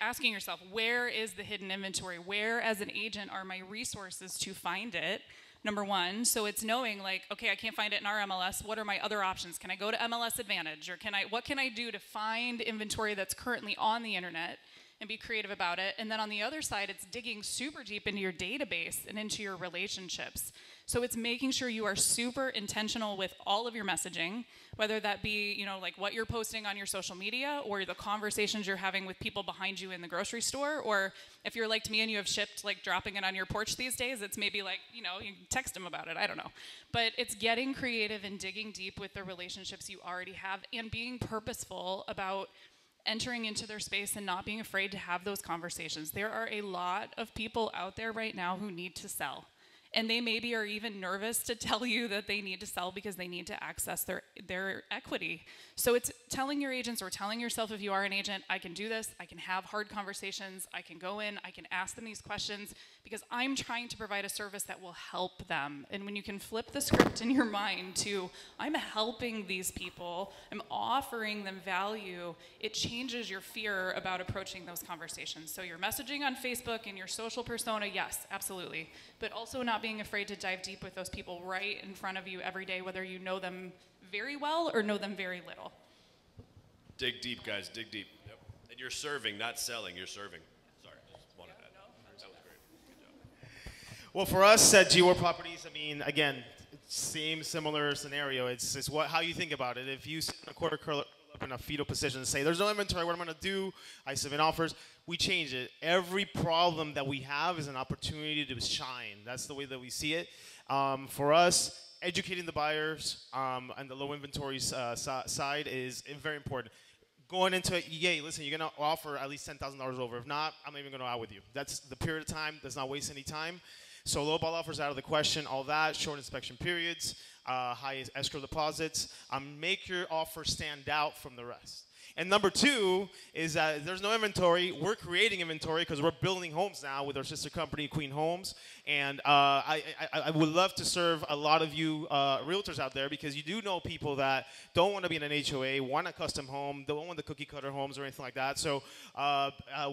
asking yourself, where is the hidden inventory? Where, as an agent, are my resources to find it? Number one. So it's knowing, like, okay, I can't find it in our MLS. What are my other options? Can I go to MLS Advantage? Or what can I do to find inventory that's currently on the internet and be creative about it? And then on the other side, it's digging super deep into your database and into your relationships. So it's making sure you are super intentional with all of your messaging, whether that be, you know, like what you're posting on your social media or the conversations you're having with people behind you in the grocery store, or if you're like me and you have shipped, like, dropping it on your porch these days, it's maybe like, you know, you text them about it, I don't know. But it's getting creative and digging deep with the relationships you already have and being purposeful about entering into their space and not being afraid to have those conversations. There are a lot of people out there right now who need to sell. And they maybe are even nervous to tell you that they need to sell because they need to access their equity. So it's telling your agents, or telling yourself, if you are an agent, I can do this, I can have hard conversations, I can go in, I can ask them these questions, because I'm trying to provide a service that will help them. And when you can flip the script in your mind to, I'm helping these people, I'm offering them value, it changes your fear about approaching those conversations. So your messaging on Facebook and your social persona, yes, absolutely. But also not being afraid to dive deep with those people right in front of you every day, whether you know them very well or know them very little.
Dig deep, guys, dig deep. Yep. And you're serving, not selling, you're serving. Sorry, just wanted that. That was great. Good job.
Well, for us at G-World Properties, I mean, again, same similar scenario. It's how you think about it. If you sit in a quarter curl up in a fetal position and say, there's no inventory, what I'm going to do? I submit offers. We change it. Every problem that we have is an opportunity to shine. That's the way that we see it. For us, educating the buyers and the low inventory side is very important. Going into it, yay, listen, you're going to offer at least $10,000 over. If not, I'm not even going to out with you. That's the period of time. Does not waste any time. So low ball offers out of the question, all that, short inspection periods, high escrow deposits. Make your offer stand out from the rest. And number two is that there's no inventory. We're creating inventory because we're building homes now with our sister company, Queen Homes. And I would love to serve a lot of you realtors out there, because you do know people that don't want to be in an HOA, want a custom home, don't want the cookie cutter homes or anything like that. So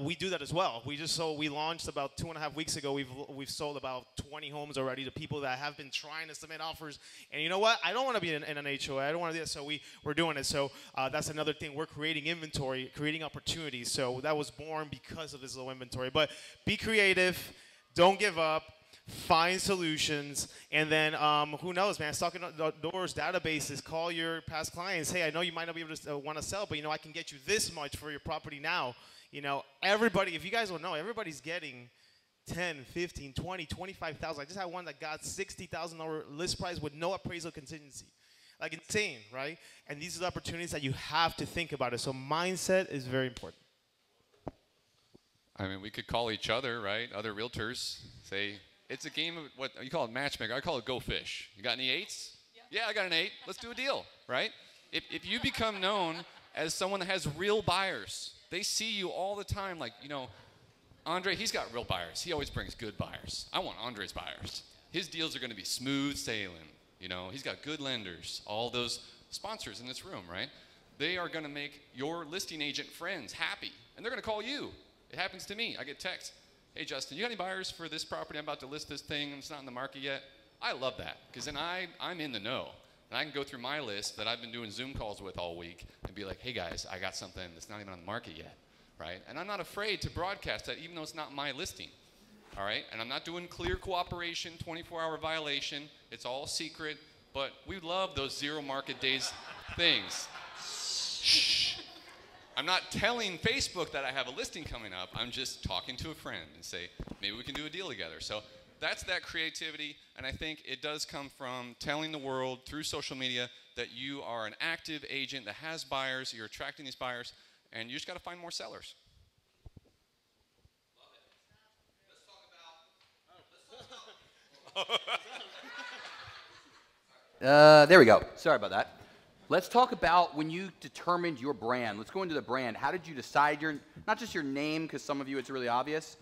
we do that as well. We launched about 2.5 weeks ago. We've sold about 20 homes already to people that have been trying to submit offers. And you know what? I don't want to be in an HOA. I don't want to do that. So we're doing it. So that's another thing. We're creating inventory, creating opportunities. So that was born because of this low inventory. But be creative. Don't give up. Find solutions, and then who knows, man? Stocking the doors, databases. Call your past clients. Hey, I know you might not be able to want to sell, but I can get you this much for your property now. Everybody. If you guys don't know, everybody's getting 10, 15, 20, 25,000. I just had one that got $60,000 list price with no appraisal contingency. Like, insane, right? And these are the opportunities that you have to think about it. So mindset is very important.
I mean, we could call each other, right? Other realtors, say. It's a game of what you call it matchmaker. I call it go fish. You got any 8s? Yeah, I got an 8. Let's do a deal, right? If you become known as someone that has real buyers, they see you all the time. Like, Andrey, he's got real buyers. He always brings good buyers. I want Andrey's buyers. His deals are going to be smooth sailing. He's got good lenders. All those sponsors in this room, right? They are going to make your listing agent friends happy, and they're going to call you. It happens to me. I get texts. Hey, Justin, you got any buyers for this property? I'm about to list this thing, and it's not in the market yet. I love that, because then I'm in the know. And I can go through my list that I've been doing Zoom calls with all week and be like, hey, guys, I got something that's not even on the market yet, right? And I'm not afraid to broadcast that, even though it's not my listing, all right? And I'm not doing clear cooperation, 24-hour violation. It's all secret, but we love those zero market days things. Shh. I'm not telling Facebook that I have a listing coming up. I'm just talking to a friend and say, maybe we can do a deal together. So that's that creativity, and I think it does come from telling the world through social media that you are an active agent that has buyers, you're attracting these buyers, and you just got to find more sellers.
There we go. Sorry about that. Let's talk about when you determined your brand. Let's go into the brand. How did you decide not just your name, because some of you it's really obvious.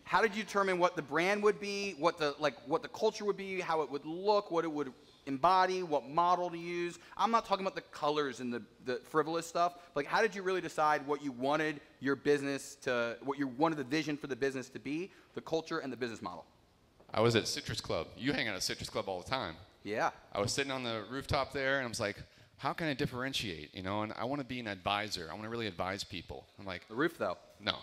How did you determine what the brand would be, what the culture would be, how it would look, what it would embody, what model to use? I'm not talking about the colors and the frivolous stuff. Like, how did you really decide what you wanted your business to, what you wanted the vision for the business to be, the culture and the business model?
I was at Citrus Club. You hang out at Citrus Club all the time.
Yeah.
I was sitting on the rooftop there, and I was like, how can I differentiate, and I want to be an advisor. I want to really advise people. I'm like,
the roof, though.
No.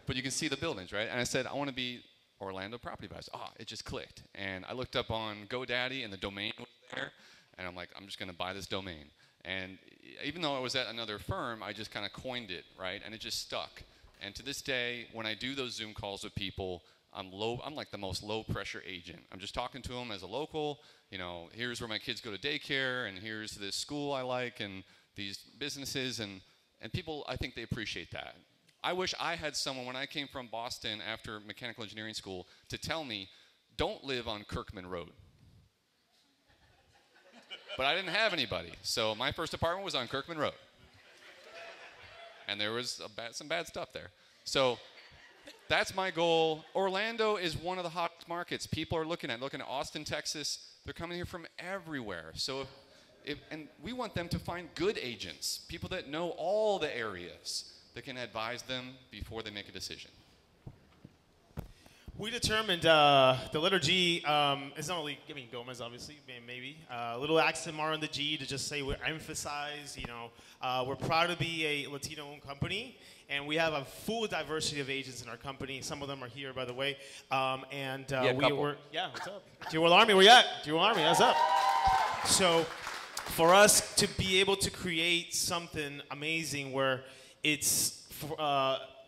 but you can see the buildings, right? And I said, I want to be Orlando property advisor. It just clicked. And I looked up on GoDaddy, and the domain was there, and I'm like, I'm just going to buy this domain. And even though I was at another firm, I just kind of coined it, right? And it just stuck. And to this day, when I do those Zoom calls with people, I'm like the most low-pressure agent. I'm just talking to them as a local. Here's where my kids go to daycare, and here's this school I like, and these businesses, and people, I think they appreciate that. I wish I had someone, when I came from Boston after mechanical engineering school, to tell me, don't live on Kirkman Road. But I didn't have anybody, so my first apartment was on Kirkman Road. And there was some bad stuff there. So that's my goal. Orlando is one of the hottest markets. People are looking at Austin, Texas. They're coming here from everywhere. So and we want them to find good agents, people that know all the areas, that can advise them before they make a decision.
We determined the letter G is not only, Gomez, obviously, maybe. A little accent more on the G to just say we emphasize, we're proud to be a Latino-owned company, and we have a full diversity of agents in our company. Some of them are here, by the way. What's up? Tier 1 Army, where you at? Tier 1 Army, what's up? So for us to be able to create something amazing where it's,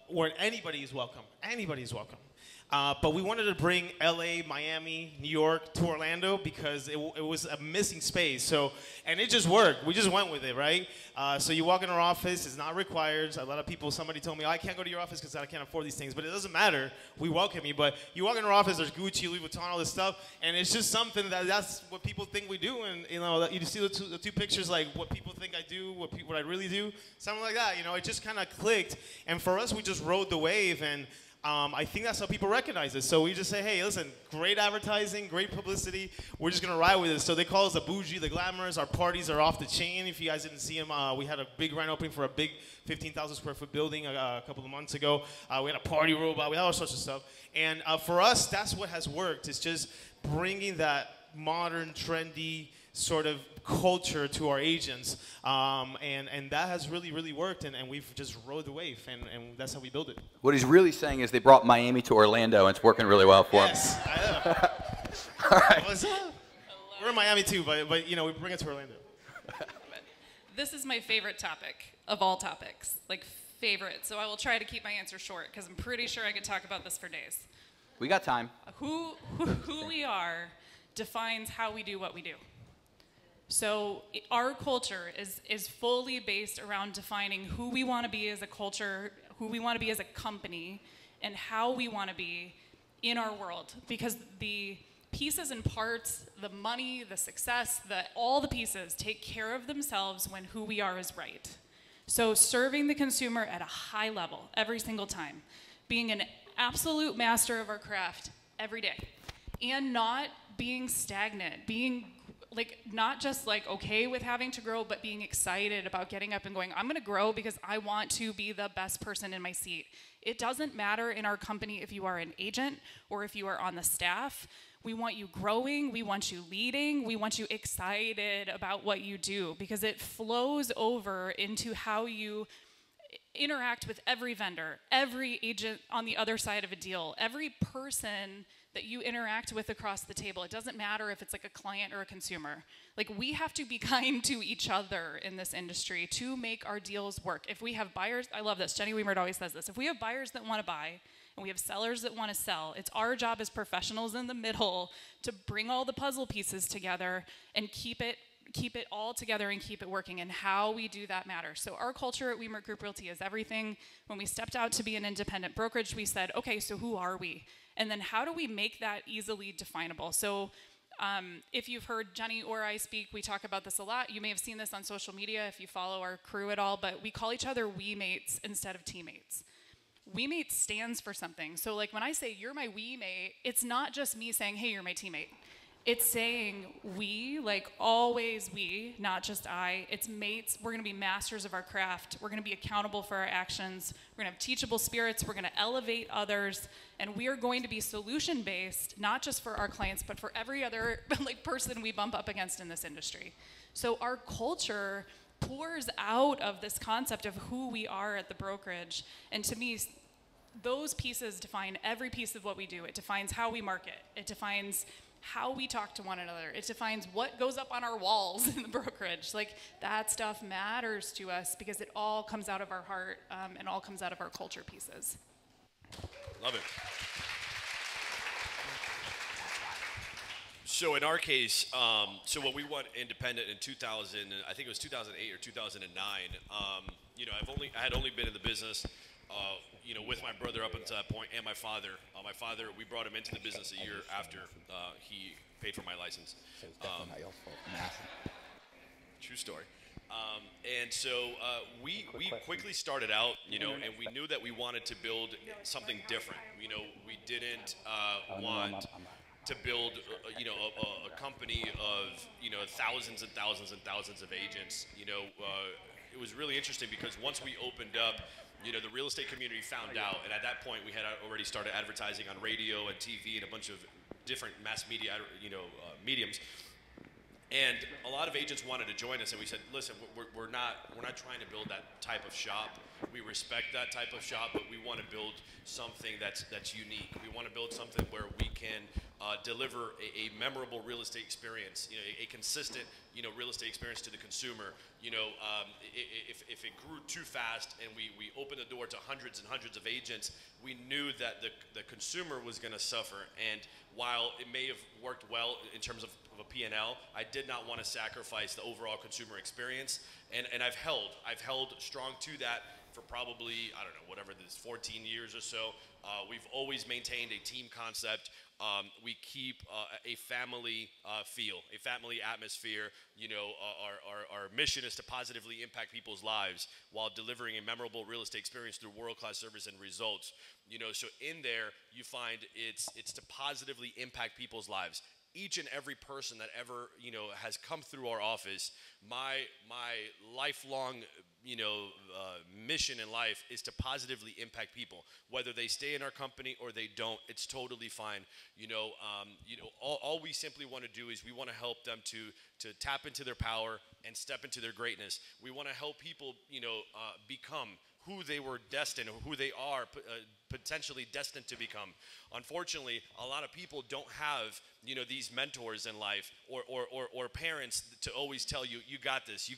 where anybody is welcome. Anybody is welcome. But we wanted to bring LA, Miami, New York to Orlando because it was a missing space. So, and it just worked. We just went with it, right? So you walk in our office, it's not required. A lot of people, somebody told me, I can't go to your office because I can't afford these things. But it doesn't matter. We welcome you. But you walk in our office, there's Gucci, Louis Vuitton, all this stuff. And it's just something that's what people think we do. And, you see the two pictures, like what people think I do, what I really do, something like that. It just kind of clicked. And for us, we just rode the wave. And I think that's how people recognize it. So we just say, hey, listen, great advertising, great publicity. We're just going to ride with it. So they call us the bougie, the glamorous. Our parties are off the chain. If you guys didn't see them, we had a big grand opening for a big 15,000 square foot building a couple of months ago. We had a party robot. We had all sorts of stuff. And for us, that's what has worked. It's just bringing that modern, trendy sort of culture to our agents. And that has really, really worked. And we've just rode the wave. And that's how we build it.
What he's really saying is they brought Miami to Orlando, and it's working really well for him.
Yes, I know.
All right.
What's up? We're in Miami too, but we bring it to Orlando.
This is my favorite topic of all topics, like favorite. So I will try to keep my answer short because I'm pretty sure I could talk about this for days.
We got time.
Who we are defines how we do what we do. So our culture is fully based around defining who we want to be as a culture, who we want to be as a company, and how we want to be in our world. Because the pieces and parts, the money, the success, all the pieces take care of themselves when who we are is right. So serving the consumer at a high level every single time, being an absolute master of our craft every day, and not being stagnant, being not just okay with having to grow, but being excited about getting up and going, I'm gonna grow because I want to be the best person in my seat. It doesn't matter in our company if you are an agent or if you are on the staff. We want you growing, we want you leading, we want you excited about what you do because it flows over into how you interact with every vendor, every agent on the other side of a deal, every person that you interact with across the table. It doesn't matter if it's a client or a consumer. We have to be kind to each other in this industry to make our deals work. If we have buyers, I love this, Jenny Wemert always says this, if we have buyers that want to buy and we have sellers that want to sell, it's our job as professionals in the middle to bring all the puzzle pieces together and keep it all together and keep it working, and how we do that matters. So our culture at Wemert Group Realty is everything. When we stepped out to be an independent brokerage, we said, okay, so who are we? And then how do we make that easily definable? So if you've heard Jenny or I speak, we talk about this a lot. You may have seen this on social media if you follow our crew at all, but we call each other we-mates instead of teammates. We-mate stands for something. So when I say you're my we-mate, it's not just me saying, hey, you're my teammate. It's saying we, always we, not just I. It's mates. We're going to be masters of our craft. We're going to be accountable for our actions. We're going to have teachable spirits. We're going to elevate others. And we are going to be solution-based, not just for our clients, but for every other person we bump up against in this industry. So our culture pours out of this concept of who we are at the brokerage. And to me, those pieces define every piece of what we do. It defines how we market. It defines how we talk to one another. It defines what goes up on our walls in the brokerage. That stuff matters to us because it all comes out of our heart and all comes out of our culture pieces.
Love it. So in our case, so when we went independent in 2000, I think it was 2008 or 2009. I had only been in the business, with my brother up until that point, and my father. We brought him into the business a year after he paid for my license. True story. And so we quickly started out, and we knew that we wanted to build something different. We didn't want to build, a company of, thousands and thousands and thousands of agents. it was really interesting because once we opened up, you know, the real estate community found out, and at that point we had already started advertising on radio and TV and a bunch of different mass media, you know, mediums. And a lot of agents wanted to join us, and we said, listen, we're not trying to build that type of shop. We respect that type of shop, but we want to build something that's unique. We want to build something where we can deliver a memorable real estate experience, you know, a consistent, you know, real estate experience to the consumer. You know, if it grew too fast and we opened the door to hundreds and hundreds of agents, we knew that the consumer was going to suffer. And while it may have worked well in terms of a P&L, I did not want to sacrifice the overall consumer experience. And I've held strong to that for probably, I don't know, whatever this, 14 years or so. We've always maintained a team concept. We keep a family feel, a family atmosphere. You know, our mission is to positively impact people's lives while delivering a memorable real estate experience through world-class service and results. You know, so in there you find it's to positively impact people's lives. Each and every person that ever, you know, has come through our office, my lifelong, you know, mission in life is to positively impact people. Whether they stay in our company or they don't, it's totally fine. You know, all we simply want to do is we want to help them to tap into their power and step into their greatness. We want to help people, you know, become who they were destined, or who they are potentially destined to become. Unfortunately, a lot of people don't have, you know, these mentors in life or parents to always tell you, you got this,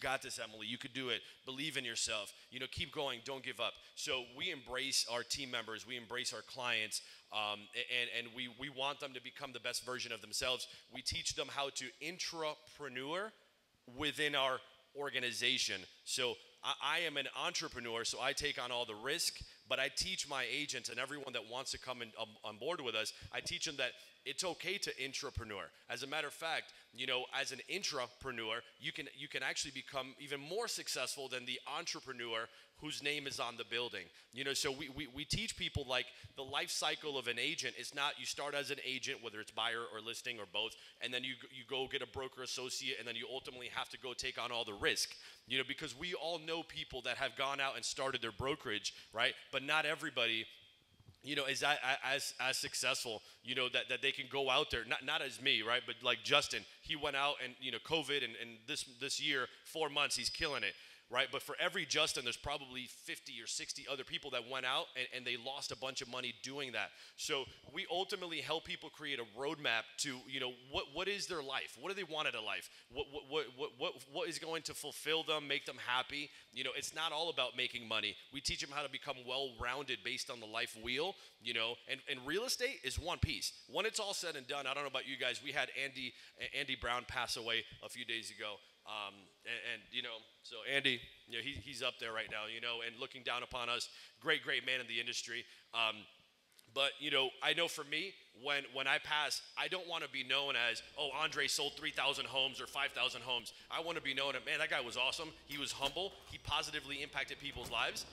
Emily, you could do it, believe in yourself, you know, keep going, don't give up. So we embrace our team members, we embrace our clients, and we want them to become the best version of themselves. We teach them how to intrapreneur within our organization. So I am an entrepreneur, so I take on all the risk, but I teach my agents and everyone that wants to come on board with us, I teach them that it's okay to intrapreneur. As a matter of fact, you know, as an intrapreneur, you can actually become even more successful than the entrepreneur whose name is on the building. You know, so we teach people, like, the life cycle of an agent is not you start as an agent, whether it's buyer or listing or both, and then you go get a broker associate, and then you ultimately have to go take on all the risk. You know, because we all know people that have gone out and started their brokerage, right? But not everybody, you know, is as successful, you know, that they can go out there, not as me, right? But like Justin, he went out and, you know, COVID and this year, 4 months, he's killing it, right? But for every Justin, there's probably 50 or 60 other people that went out and they lost a bunch of money doing that. So we ultimately help people create a roadmap to, you know, what is their life? What do they want out of life? What is going to fulfill them, make them happy? You know, it's not all about making money. We teach them how to become well-rounded based on the life wheel, you know, and real estate is one piece. When it's all said and done, I don't know about you guys, we had Andy Brown pass away a few days ago. And you know, so Andy, you know, he's up there right now, you know, and looking down upon us, great man in the industry. But you know, I know for me, when I pass, I don't want to be known as, oh, Andrey sold 3,000 homes or 5,000 homes. I want to be known as, man, that guy was awesome. He was humble. He positively impacted people's lives.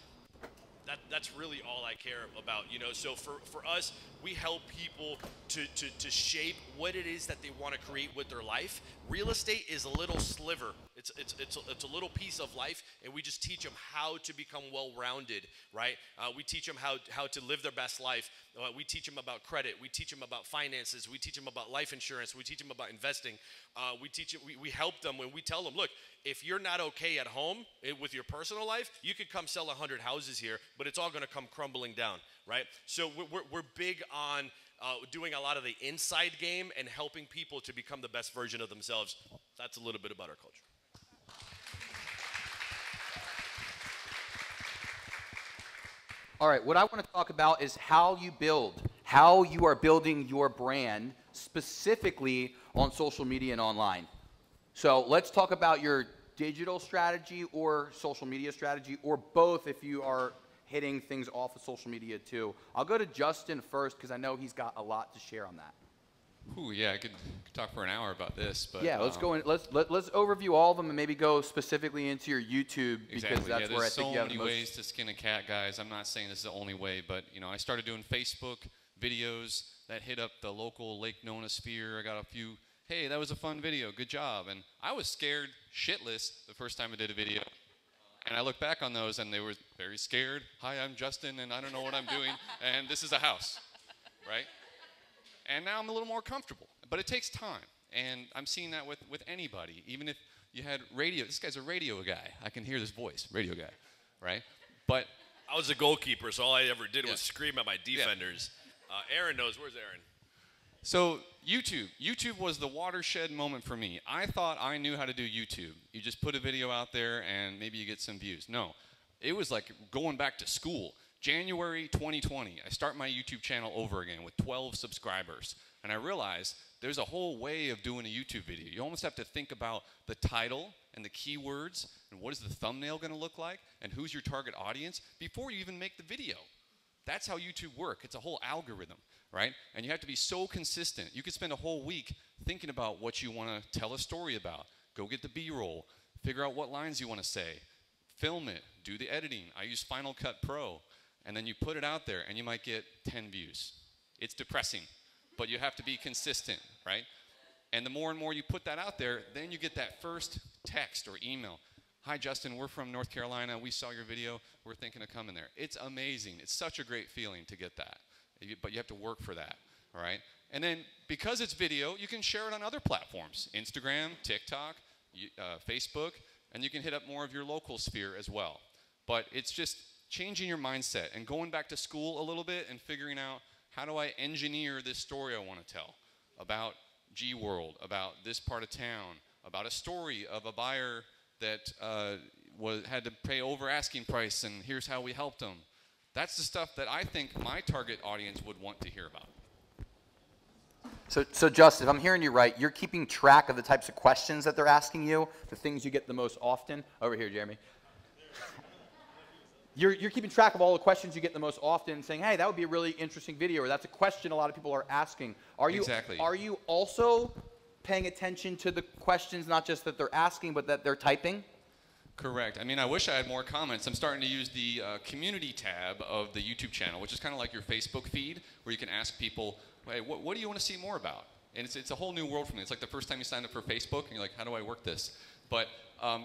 That's really all I care about, you know. So for us, we help people to shape what it is that they want to create with their life. Real estate is a little sliver. It's a little piece of life, and we just teach them how to become well-rounded, right? We teach them how to live their best life. We teach them about credit. We teach them about finances. We teach them about life insurance. We teach them about investing. We help them when we tell them, look, if you're not okay at home with your personal life, you could come sell 100 houses here, but it's all going to come crumbling down, right? So we're big on doing a lot of the inside game and helping people to become the best version of themselves. That's a little bit about our culture.
All right, what I want to talk about is how you build, how you are building your brand specifically on social media and online. So let's talk about your digital strategy or social media strategy, or both if you are hitting things off of social media too. I'll go to Justin first because I know he's got a lot to share on that.
Ooh, yeah, I could talk for an hour about this, but
yeah, let's go in. Let's overview all of them and maybe go specifically into your YouTube because
exactly.
that's where I think you have the
so
most.
many ways to skin a cat, guys. I'm not saying this is the only way, but you know, I started doing Facebook videos that hit up the local Lake Nona sphere. I got a few. Hey, that was a fun video. Good job. And I was scared shitless the first time I did a video. And I look back on those, and they were very scared. Hi, I'm Justin, and I don't know what I'm doing, and this is a house, right? And now I'm a little more comfortable. But it takes time, and I'm seeing that with anybody. Even if you had radio. This guy's a radio guy. I can hear this voice, radio guy, right? But
I was a goalkeeper, so all I ever did was scream at my defenders. Aaron knows. Where's Aaron?
So YouTube was the watershed moment for me. I thought I knew how to do YouTube. You just put a video out there and maybe you get some views. No, it was like going back to school. January 2020, I start my YouTube channel over again with 12 subscribers. And I realized there's a whole way of doing a YouTube video. You almost have to think about the title and the keywords and what is the thumbnail going to look like and who's your target audience before you even make the video. That's how YouTube works. It's a whole algorithm, right? And you have to be so consistent. You could spend a whole week thinking about what you want to tell a story about. Go get the B-roll, figure out what lines you want to say, film it, do the editing. I use Final Cut Pro. And then you put it out there, and you might get 10 views. It's depressing, but you have to be consistent, right? And the more and more you put that out there, then you get that first text or email. Hi, Justin, we're from North Carolina. We saw your video. We're thinking of coming there. It's amazing. It's such a great feeling to get that. But you have to work for that, all right? And then because it's video, you can share it on other platforms, Instagram, TikTok, Facebook, and you can hit up more of your local sphere as well. But it's just changing your mindset and going back to school a little bit and figuring out how do I engineer this story I want to tell about 𝐁𝐿, about this part of town, about a story of a buyer that had to pay over asking price, and here's how we helped them. That's the stuff that I think my target audience would want to hear about.
So Justin, if I'm hearing you right, you're keeping track of the types of questions that they're asking you, the things you get the most often. Over here, Jeremy. You're keeping track of all the questions you get the most often, saying, hey, that would be a really interesting video, or that's a question a lot of people are asking.
Exactly.
Are you also paying attention to the questions, not just that they're asking, but that they're typing?
Correct. I mean, I wish I had more comments. I'm starting to use the community tab of the YouTube channel, which is kind of like your Facebook feed, where you can ask people, hey, what do you want to see more about? And it's a whole new world for me. It's like the first time you signed up for Facebook, and you're like, how do I work this? But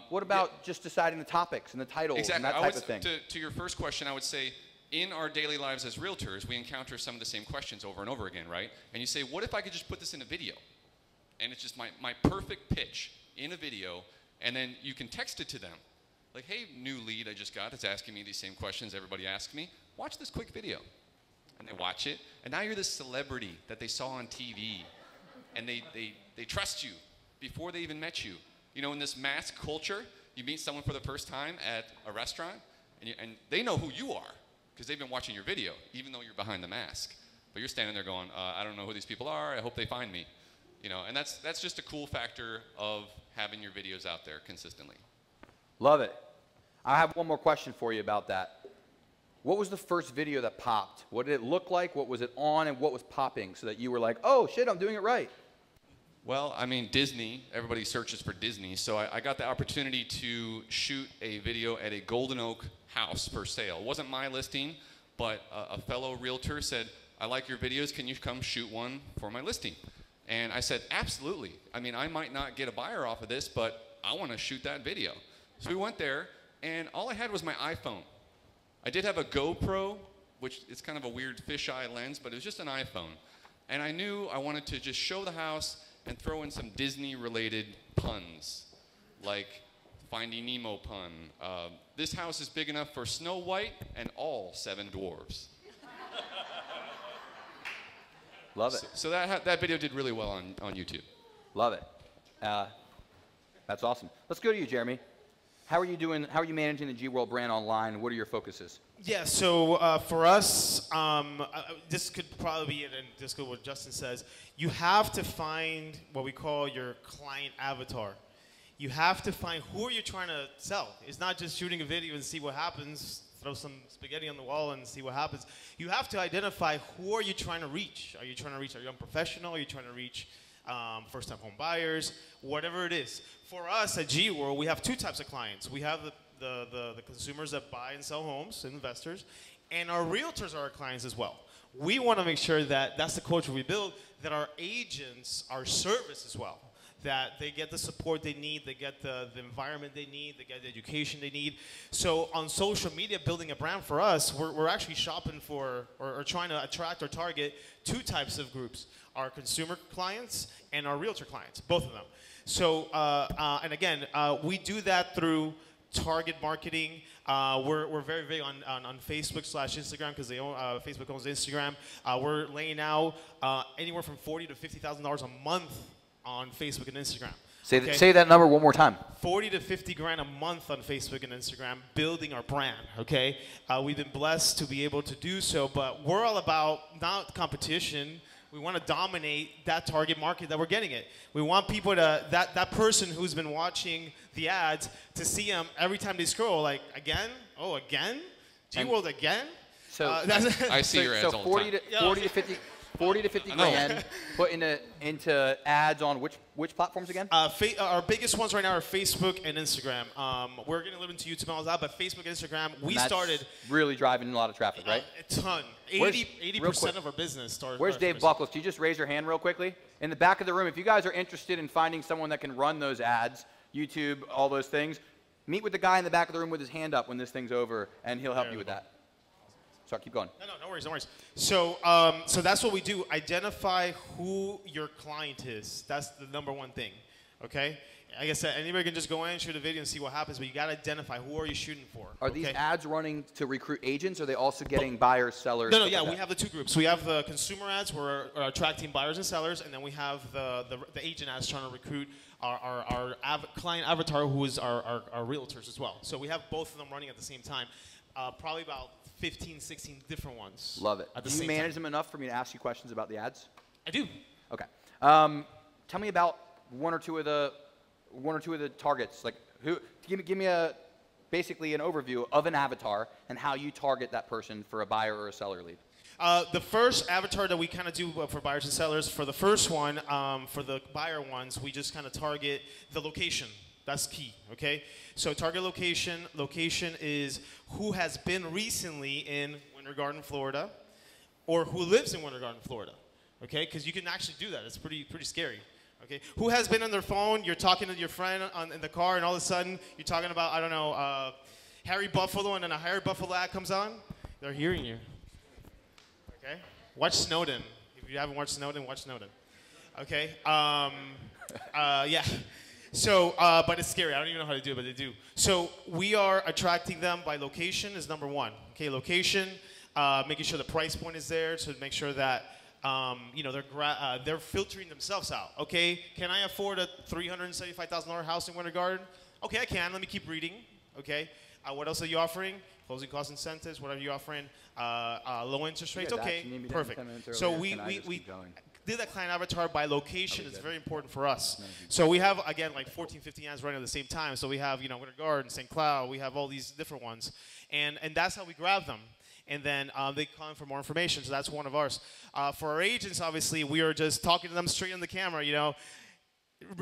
what about just deciding the topics and the titles and that type of thing?
To your first question, I would say, in our daily lives as realtors, we encounter some of the same questions over and over again, right? And you say, what if I could just put this in a video? And it's just my perfect pitch in a video, and then you can text it to them. Like, hey, new lead I just got that's asking me these same questions everybody asks me. Watch this quick video. And they watch it, and now you're this celebrity that they saw on TV, and they trust you before they even met you. You know, in this mass culture, you meet someone for the first time at a restaurant, and they know who you are because they've been watching your video, even though you're behind the mask. But you're standing there going, I don't know who these people are. I hope they find me. You know, and that's just a cool factor of having your videos out there consistently.
Love it. I have one more question for you about that. What was the first video that popped? What did it look like? What was it on? And what was popping so that you were like, oh, shit, I'm doing it right?
Well, I mean, Disney, everybody searches for Disney, so I got the opportunity to shoot a video at a Golden Oak house for sale. It wasn't my listing, but a fellow realtor said, I like your videos, can you come shoot one for my listing? And I said, absolutely. I mean, I might not get a buyer off of this, but I want to shoot that video. So we went there, and all I had was my iPhone. I did have a GoPro, which is kind of a weird fisheye lens, but it was just an iPhone. And I knew I wanted to just show the house and throw in some Disney-related puns, like Finding Nemo pun. This house is big enough for Snow White and all 7 dwarves.
Love it.
So that video did really well on YouTube.
Love it. That's awesome. Let's go to you, Jeremy. How are you doing? How are you managing the 𝐁𝐿 brand online? What are your focuses?
Yeah, so for us, this could probably be it, and this goes what Justin says. You have to find what we call your client avatar. You have to find who are you trying to sell. It's not just shooting a video and see what happens, throw some spaghetti on the wall and see what happens. You have to identify who are you trying to reach. Are you trying to reach a young professional? Are you trying to reach first-time home buyers? Whatever it is. For us at 𝐁𝐿, we have 2 types of clients. We have the consumers that buy and sell homes, investors, and our realtors are our clients as well. We want to make sure that that's the culture we build, that our agents are service as well. that they get the support they need, they get the environment they need, they get the education they need. So on social media, building a brand for us, we're actually shopping for or trying to attract or target two types of groups: our consumer clients and our realtor clients, both of them. So, and again, we do that through target marketing. We're very big on Facebook/Instagram because Facebook owns Instagram. We're laying out anywhere from $40,000 to $50,000 a month on Facebook and Instagram.
Say that number one more time.
40 to 50 grand a month on Facebook and Instagram, building our brand, okay? We've been blessed to be able to do so, but we're all about not competition. We want to dominate that target market that we're getting it. We want people to, that person who's been watching the ads, to see them every time they scroll, like, again? Oh, again? G-World again?
So
I see your ads all the time.
40 to 50 grand put into ads on which platforms again?
Our biggest ones right now are Facebook and Instagram. We're getting a little into YouTube and all that, but Facebook and Instagram, we started
really driving a lot of traffic, right?
A ton. 80% of our business started.
Where's Dave Buckles? Can you just raise your hand real quickly? In the back of the room, if you guys are interested in finding someone that can run those ads, YouTube, all those things, meet with the guy in the back of the room with his hand up when this thing's over, and he'll help you with that. Sorry, keep going.
No worries, no worries. So, so that's what we do. Identify who your client is. That's the number one thing, okay? Like I said, anybody can just go in, shoot a video, and see what happens, but you got to identify who are you shooting for.
Are these ads running to recruit agents, or are they also getting buyers, sellers?
No, yeah, we have the two groups. We have the consumer ads, where we're attracting buyers and sellers, and then we have the agent ads trying to recruit our client avatar, who is our realtors as well. So we have both of them running at the same time. Probably about 15, 16 different ones.
Love it. Do you manage them enough for me to ask you questions about the ads?
I do.
Okay. Tell me about one or two of the targets. Like, give me basically an overview of an avatar and how you target that person for a buyer or a seller lead.
The first avatar that we kind of do for buyers and sellers, for the first one, for the buyer ones, we just kind of target the location. That's key, okay? So target location. Location is who has been recently in Winter Garden, Florida, or who lives in Winter Garden, Florida, okay? Because you can actually do that. It's pretty scary, okay? Who has been on their phone? You're talking to your friend in the car, and all of a sudden you're talking about, I don't know, Harry Buffalo, and then a Harry Buffalo ad comes on. They're hearing you, okay? Watch Snowden. If you haven't watched Snowden, watch Snowden, okay? Yeah. So, but it's scary. I don't even know how to do it, but they do. So we are attracting them by location is number one. Okay, location, making sure the price point is there to make sure that you know, they're filtering themselves out. Okay, can I afford a $375,000 house in Winter Garden? Okay, I can. Let me keep reading. Okay, what else are you offering? Closing cost incentives. What are you offering? Low interest rates. Okay, perfect. So we did that client avatar by location. It's very important for us. So we have, again, like 14, 15 ads running at the same time. So we have, you know, Winter Garden, St. Cloud. We have all these different ones. And that's how we grab them. And then they come for more information. So that's one of ours. For our agents, obviously, we are just talking to them straight on the camera, you know.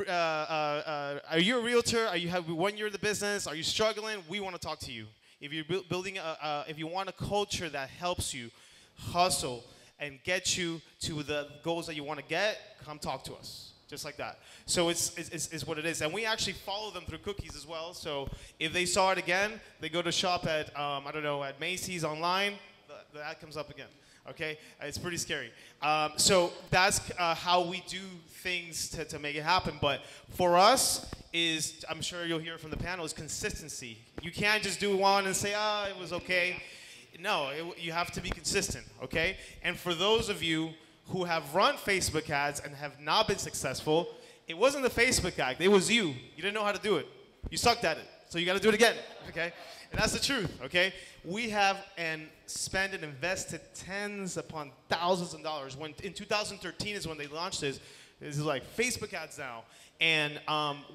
Are you a realtor? Have 1 year in the business? Are you struggling? We want to talk to you. If you're building, if you want a culture that helps you hustle and get you to the goals that you want to get, come talk to us, just like that. So it's what it is. And we actually follow them through cookies as well. So if they saw it again, they go to shop at, I don't know, at Macy's online, the ad comes up again. Okay, it's pretty scary. So that's how we do things to make it happen. But for us, I'm sure you'll hear from the panel, is consistency. You can't just do one and say, oh, it was okay. No, you have to be consistent, okay? And for those of you who have run Facebook ads and have not been successful, it wasn't the Facebook ad, it was you. You didn't know how to do it. You sucked at it, so you gotta do it again, okay? And that's the truth, okay? We have spent and invested tens upon thousands of dollars. When in 2013 is when they launched this. This is like Facebook ads now. And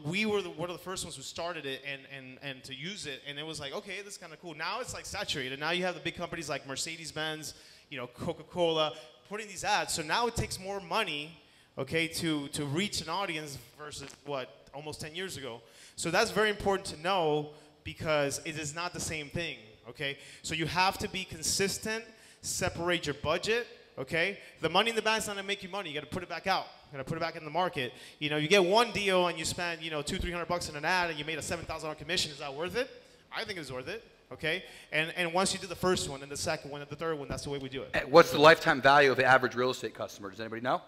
we were one of the first ones who started it and to use it. And it was like, okay, this is kind of cool. Now it's like saturated. Now you have the big companies like Mercedes-Benz, you know, Coca-Cola, putting these ads. So now it takes more money, okay, to reach an audience versus, what, almost 10 years ago. So that's very important to know because it is not the same thing, okay? So you have to be consistent, separate your budget, Okay? The money in the bank's not gonna make you money. You gotta put it back out. You gotta put it back in the market. You know, you get one deal and you spend, you know, $200-300 in an ad and you made a $7,000 commission. Is that worth it? I think it's worth it. Okay? And once you do the first one and the second one and the third one, that's the way we do it.
What's the lifetime value of an average real estate customer? Does anybody know?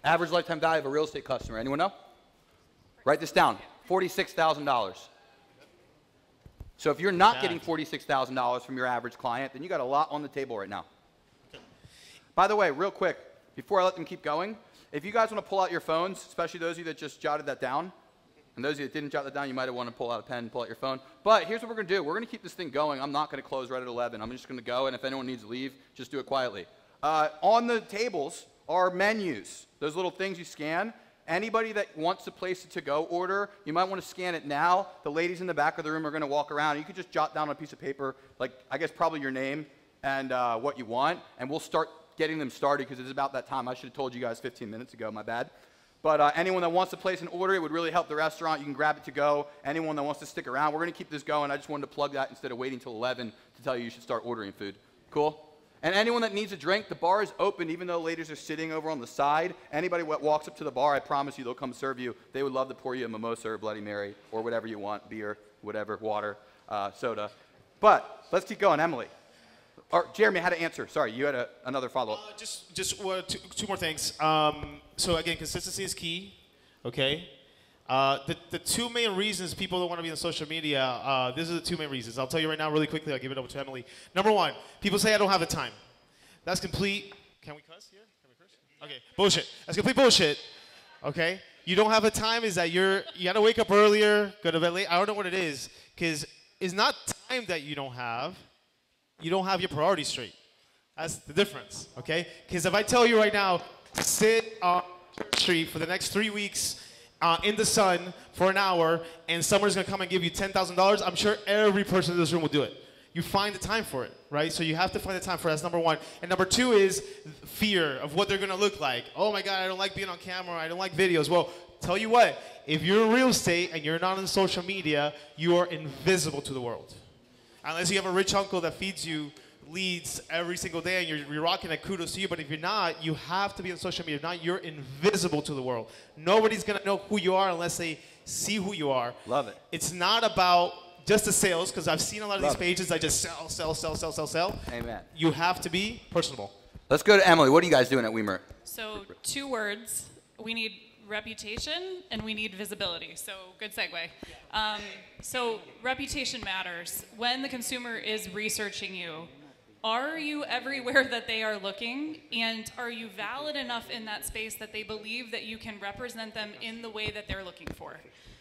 Average lifetime value of a real estate customer. Anyone know? Write this down. $46,000. So if you're not getting $46,000 from your average client, then you got a lot on the table right now. By the way, real quick, before I let them keep going, if you guys want to pull out your phones, especially those of you that just jotted that down, and those of you that didn't jot that down, you might have want to pull out a pen and pull out your phone. But here's what we're going to do. We're going to keep this thing going. I'm not going to close right at 11. I'm just going to go, and if anyone needs to leave, just do it quietly. On the tables are menus, those little things you scan. Anybody that wants to place a to-go order, you might want to scan it now. The ladies in the back of the room are going to walk around. You could just jot down on a piece of paper, like I guess probably your name and what you want, and we'll start getting them started because it's about that time. I should have told you guys 15 minutes ago, my bad. But anyone that wants to place an order, it would really help the restaurant. You can grab it to go. Anyone that wants to stick around, we're going to keep this going. I just wanted to plug that instead of waiting till 11 to tell you should start ordering food. Cool? And anyone that needs a drink, the bar is open even though ladies are sitting over on the side. Anybody that walks up to the bar, I promise you they'll come serve you. They would love to pour you a mimosa or Bloody Mary or whatever you want, beer, whatever, water, soda. But let's keep going. Emily. Or Jeremy had an answer. Sorry, you had another follow-up.
Just two more things. So again, consistency is key. Okay. The two main reasons people don't want to be on social media, these are the two main reasons. I'll tell you right now really quickly. I'll give it over to Emily. Number one, people say I don't have the time. That's complete. Can we cuss here? Can we curse? Okay, bullshit. That's complete bullshit. Okay. You don't have the time is that you got to wake up earlier, go to bed late. I don't know what it is, because it's not time that you don't have. You don't have your priorities straight. That's the difference, okay? Because if I tell you right now, sit on the street for the next 3 weeks in the sun for an hour, and someone's gonna come and give you $10,000, I'm sure every person in this room will do it. You find the time for it, right? So you have to find the time for it. That's number one. And number two is fear of what they're gonna look like. Oh my God, I don't like being on camera. I don't like videos. Well, tell you what, if you're in real estate and you're not on social media, you are invisible to the world. Unless you have a rich uncle that feeds you leads every single day and you're rocking it, kudos to you. But if you're not, you have to be on social media. If not, you're invisible to the world. Nobody's going to know who you are unless they see who you are.
Love it.
It's not about just the sales, because I've seen a lot of these pages that just sell.
Amen.
You have to be personable.
Let's go to Emily. What are you guys doing at Wemert?
So 2 words. We need reputation and we need visibility. So good segue. So reputation matters. When the consumer is researching you, are you everywhere that they are looking? And are you valid enough in that space that they believe that you can represent them in the way that they're looking for?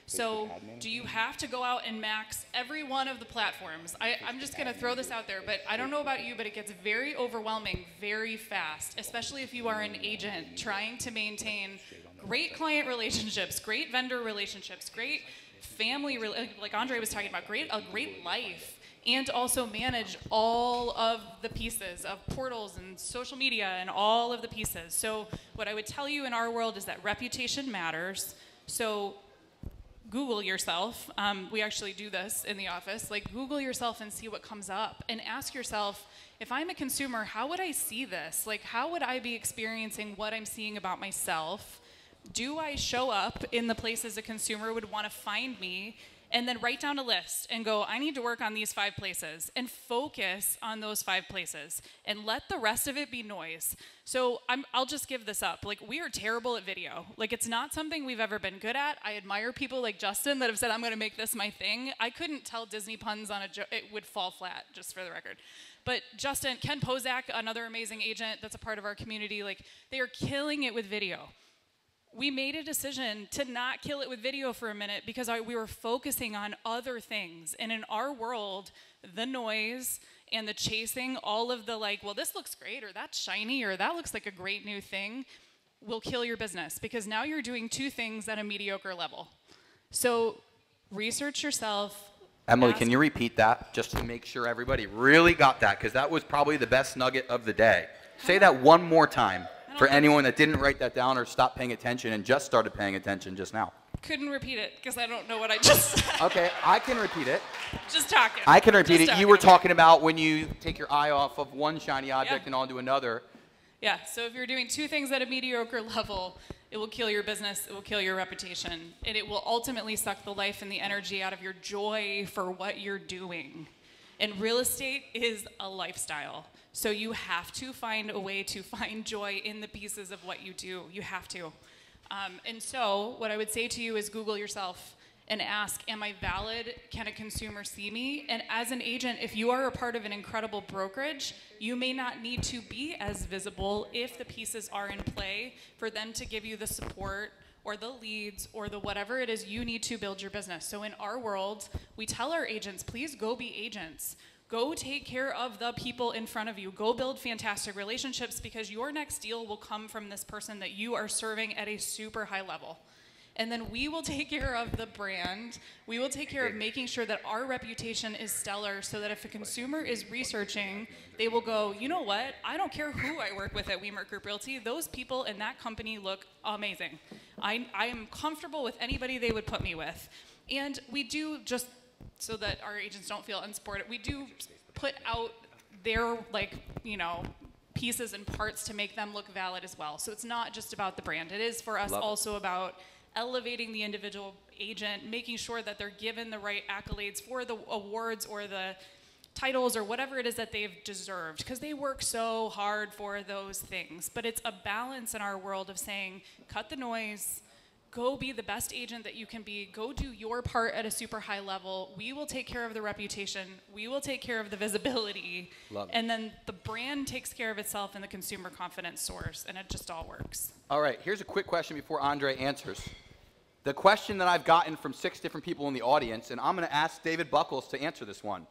So do you have to go out and max every one of the platforms? I'm just going to throw this out there, but I don't know about you, but it gets very overwhelming very fast, especially if you are an agent trying to maintain great client relationships, great vendor relationships, great family, like Andrey was talking about, a great life, and also manage all of the pieces of portals and social media and all of the pieces. So what I would tell you in our world is that reputation matters. So Google yourself. We actually do this in the office. Like, Google yourself and see what comes up, and ask yourself, if I'm a consumer, how would I see this? Like, how would I be experiencing what I'm seeing about myself? Do I show up in the places a consumer would want to find me? And then write down a list and go, I need to work on these 5 places, and focus on those 5 places and let the rest of it be noise. So I'll just give this up. Like, we are terrible at video. Like, it's not something we've ever been good at. I admire people like Justin that have said, I'm going to make this my thing. I couldn't tell Disney puns on a joke. It would fall flat, just for the record. But Justin, Ken Pozak, another amazing agent that's a part of our community, like, they are killing it with video. We made a decision to not kill it with video for a minute because we were focusing on other things. And in our world, the noise and the chasing, all of the like, well, this looks great, or that's shiny, or that looks like a great new thing, will kill your business, because now you're doing 2 things at a mediocre level. So research yourself.
Emily, can you repeat that just to make sure everybody really got that? Because that was probably the best nugget of the day. Say that one more time. For anyone that didn't write that down or stopped paying attention and just started paying attention just now.
Couldn't repeat it because I don't know what I just said.
Okay, I can repeat it.
Just talking.
I can repeat it. You were talking about when you take your eye off of one shiny object and onto another.
Yeah, so if you're doing two things at a mediocre level, it will kill your business, it will kill your reputation, and it will ultimately suck the life and the energy out of your joy for what you're doing. And real estate is a lifestyle. So you have to find a way to find joy in the pieces of what you do. You have to. And so what I would say to you is Google yourself and ask, am I valid? Can a consumer see me? And as an agent, if you are a part of an incredible brokerage, you may not need to be as visible if the pieces are in play for them to give you the support or the leads or the whatever it is you need to build your business. So in our world, we tell our agents, please go be agents. Go take care of the people in front of you. Go build fantastic relationships because your next deal will come from this person that you are serving at a super high level. And then we will take care of the brand. We will take care of making sure that our reputation is stellar so that if a consumer is researching, they will go, you know what? I don't care who I work with at Wemert Group Realty. Those people in that company look amazing. I am comfortable with anybody they would put me with. And we do, just so that our agents don't feel unsupported, we do put out their, like, you know, pieces and parts to make them look valid as well. So it's not just about the brand. It is for us also about elevating the individual agent, making sure that they're given the right accolades for the awards or the titles or whatever it is that they've deserved, because they work so hard for those things. But it's a balance in our world of saying, cut the noise, go be the best agent that you can be, go do your part at a super high level. We will take care of the reputation, we will take care of the visibility, and then the brand takes care of itself and the consumer confidence soars, and it just all works.
All right, here's a quick question before Andrey answers. The question that I've gotten from 6 different people in the audience, and I'm going to ask David Buckles to answer this one.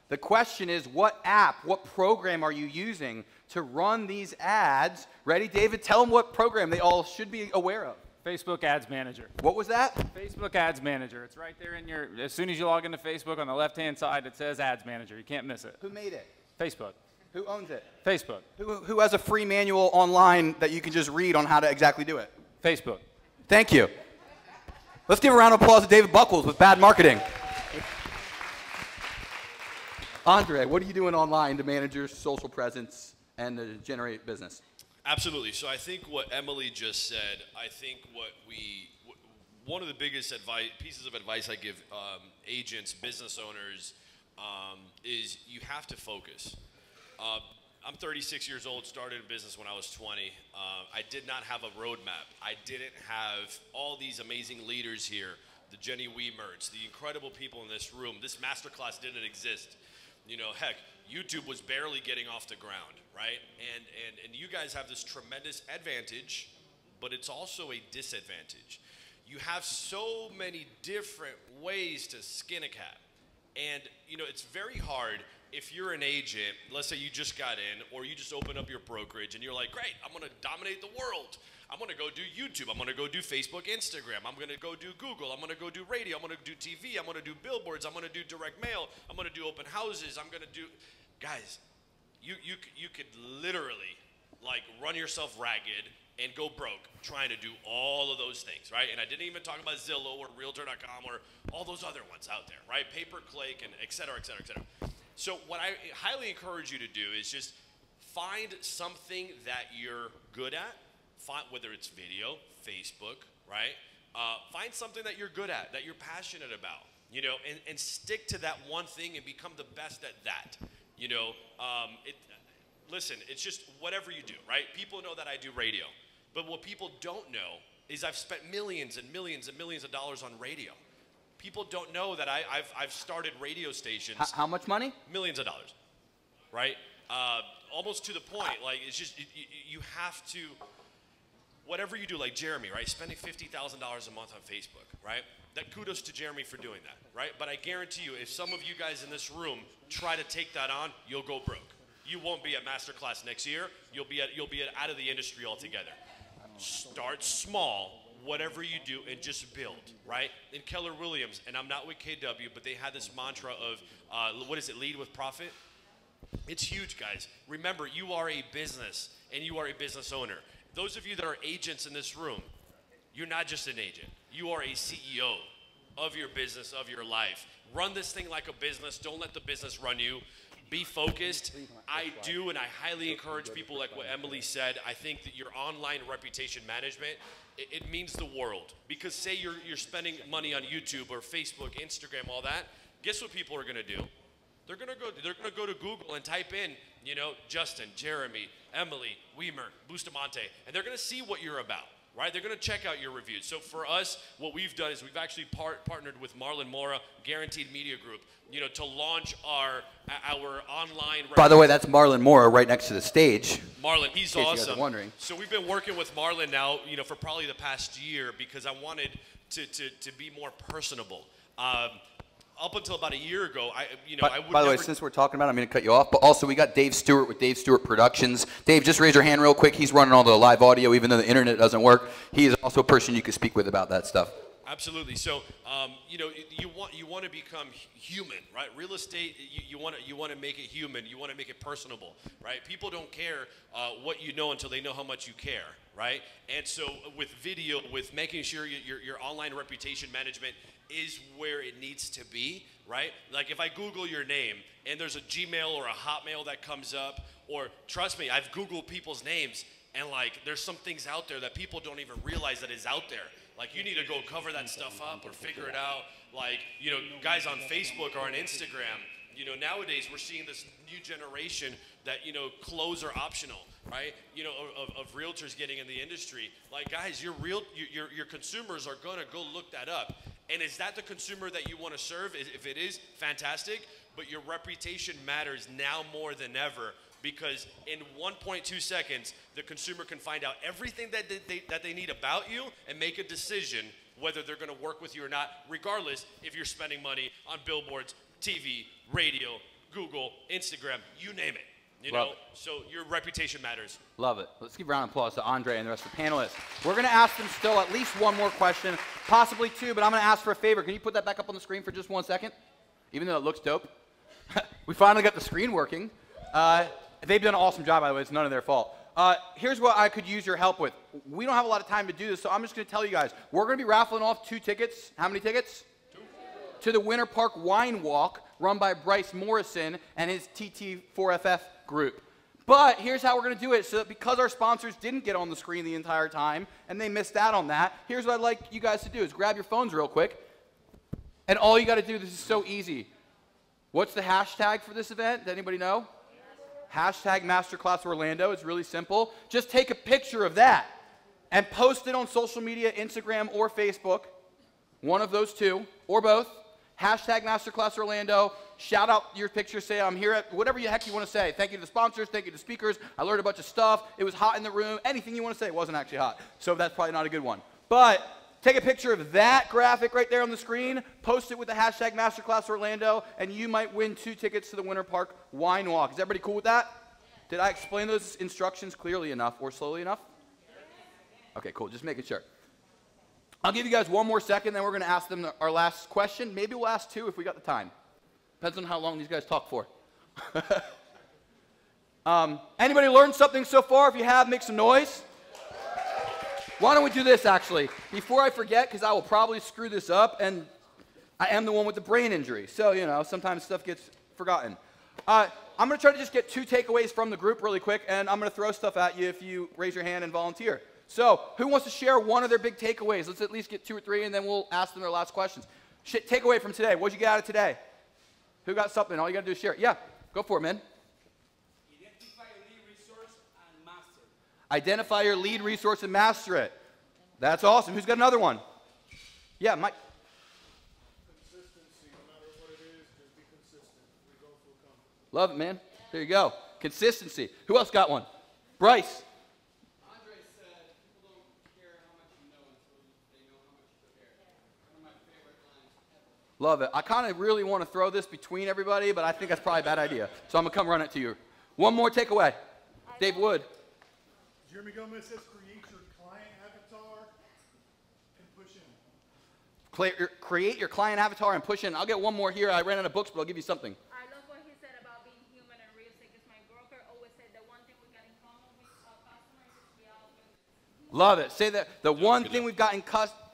The question is, what app, what program are you using to run these ads? Ready, David? Tell them what program they all should be aware of.
Facebook Ads Manager.
What was that?
Facebook Ads Manager. It's right there in your, as soon as you log into Facebook, on the left-hand side, it says Ads Manager. You can't miss it.
Who made it?
Facebook.
Who owns it?
Facebook.
Who has a free manual online that you can just read on how to exactly do it?
Facebook.
Thank you. Let's give a round of applause to David Buckles with bad marketing. Andrey, what are you doing online to manage your social presence and to generate business?
Absolutely. So I think what Emily just said, I think one of the biggest pieces of advice I give agents, business owners, is you have to focus. I'm 36 years old, started a business when I was 20. I did not have a roadmap. I didn't have all these amazing leaders here, the Jenny Wemert, the incredible people in this room. This masterclass didn't exist. You know, heck, YouTube was barely getting off the ground, right? And you guys have this tremendous advantage, but it's also a disadvantage. You have so many different ways to skin a cat. And, you know, it's very hard if you're an agent, let's say you just got in, or you just open up your brokerage and you're like, great, I'm gonna dominate the world. I'm gonna go do YouTube, I'm gonna go do Facebook, Instagram, I'm gonna go do Google, I'm gonna go do radio, I'm gonna do TV, I'm gonna do billboards, I'm gonna do direct mail, I'm gonna do open houses, I'm gonna do, guys, you could literally like run yourself ragged and go broke trying to do all of those things, right? And I didn't even talk about Zillow or Realtor.com or all those other ones out there, right? Pay-per-click and et cetera, et cetera, et cetera. So what I highly encourage you to do is just find something that you're good at, whether it's video, Facebook, right? Find something that you're good at, that you're passionate about, you know, and stick to that one thing and become the best at that. You know, listen, it's just whatever you do, right? People know that I do radio, but what people don't know is I've spent millions and millions and millions of dollars on radio. People don't know that I've started radio stations.
How much money?
Millions of dollars, right? Almost to the point, like it's just, you have to, whatever you do, like Jeremy, right? Spending $50,000 a month on Facebook, right? That kudos to Jeremy for doing that, right? But I guarantee you, if some of you guys in this room try to take that on, you'll go broke. You won't be at Masterclass next year. You'll be out of the industry altogether. Start small. Whatever you do, and just build, right? In Keller Williams, and I'm not with KW, but they had this mantra of, what is it, lead with profit? It's huge, guys. Remember, you are a business, and you are a business owner. Those of you that are agents in this room, you're not just an agent. You are a CEO. of your business, of your life. Run this thing like a business. Don't let the business run you. Be focused. I do, and I highly encourage people, like what Emily said. I think that your online reputation management, it means the world. Because say you're spending money on YouTube or Facebook, Instagram, all that. Guess what people are going to do? They're going to go to Google and type in, you know, Justin, Jeremy, Emily, Wemert, Bustamante, and they're going to see what you're about. Right? They're going to check out your reviews. So for us, what we've done is we've actually partnered with Marlon Mora, Guaranteed Media Group, you know, to launch our online.
By the way, that's Marlon Mora right next to the stage.
Marlon, he's
in case
awesome.
You guys are wondering.
So we've been working with Marlon now, you know, for probably the past year because I wanted to be more personable. Up until about a year ago,
By the way, since we're talking about it, I'm going to cut you off. But also, we got Dave Stewart with Dave Stewart Productions. Dave, just raise your hand real quick. He's running all the live audio, even though the internet doesn't work. He is also a person you can speak with about that stuff.
Absolutely. So, you know, you want to become human, right? Real estate, you want to make it human. You want to make it personable, right? People don't care what you know until they know how much you care, right? And so, with video, with making sure your online reputation management is where it needs to be, right? Like if I Google your name and there's a Gmail or a Hotmail that comes up, or trust me, I've Googled people's names and like there's some things out there that people don't even realize that is out there. Like you need to go cover that stuff up or figure it out. Like, you know, guys on Facebook or on Instagram, you know, nowadays we're seeing this new generation that, you know, clothes are optional, right? You know, of realtors getting in the industry. Like guys, your consumers are gonna go look that up. And is that the consumer that you want to serve? If it is, fantastic. But your reputation matters now more than ever because in 1.2 seconds, the consumer can find out everything that they need about you and make a decision whether they're going to work with you or not, regardless if you're spending money on billboards, TV, radio, Google, Instagram, you name it. You know, so your reputation matters.
Love it. Let's give a round of applause to Andrey and the rest of the panelists. We're going to ask them still at least one more question, possibly two, but I'm going to ask for a favor. Can you put that back up on the screen for just 1 second? Even though it looks dope. We finally got the screen working. They've done an awesome job, by the way. It's none of their fault. Here's what I could use your help with. We don't have a lot of time to do this, so I'm just going to tell you guys. We're going to be raffling off 2 tickets. How many tickets? 2. To the Winter Park Wine Walk, run by Bryce Morrison and his TT4FF group. But here's how we're going to do it. So that because our sponsors didn't get on the screen the entire time and they missed out on that, here's what I'd like you guys to do is grab your phones real quick. And all you got to do, this is so easy. What's the hashtag for this event? Does anybody know? Hashtag Masterclass Orlando. It's really simple. Just take a picture of that and post it on social media, Instagram or Facebook. One of those two or both. Hashtag Masterclass Orlando. Shout out your picture. Say, I'm here at whatever the heck you want to say. Thank you to the sponsors. Thank you to the speakers. I learned a bunch of stuff. It was hot in the room. Anything you want to say. It wasn't actually hot. So that's probably not a good one. But take a picture of that graphic right there on the screen. Post it with the hashtag Masterclass Orlando. And you might win 2 tickets to the Winter Park Wine Walk. Is everybody cool with that? Did I explain those instructions clearly enough or slowly enough? Okay, cool. Just making sure. I'll give you guys 1 more second, then we're going to ask them our last question. Maybe we'll ask 2 if we got the time. Depends on how long these guys talk for. Anybody learned something so far? If you have, make some noise. Why don't we do this, actually? Before I forget, because I will probably screw this up, and I am the one with the brain injury. So, you know, sometimes stuff gets forgotten. I'm going to try to just get 2 takeaways from the group really quick, and I'm going to throw stuff at you if you raise your hand and volunteer. So, who wants to share one of their big takeaways? Let's at least get 2 or 3, and then we'll ask them their last questions. Takeaway from today. What'd you get out of today? Who got something? All you got to do is share it. Yeah, go for it, man.
Identify your lead resource and master it.
Identify your lead resource and master it. That's awesome. Who's got another one? Yeah, Mike.
Consistency, no matter what it is, just be consistent. Results will come.
Love it, man. There you go. Consistency. Who else got one? Bryce. Love it. I kind of really want to throw this between everybody, but I think that's probably a bad idea. So I'm going to come run it to you. One more takeaway. Dave Wood.
Jeremy Gomez says create your client avatar and push in.
Create your client avatar and push in. I'll get one more here. I ran out of books, but I'll give you something.
I love what he said about being human and real estate, because my broker always said the one thing we got in common with our customers is we all
Love it. Say that the one thing we've got in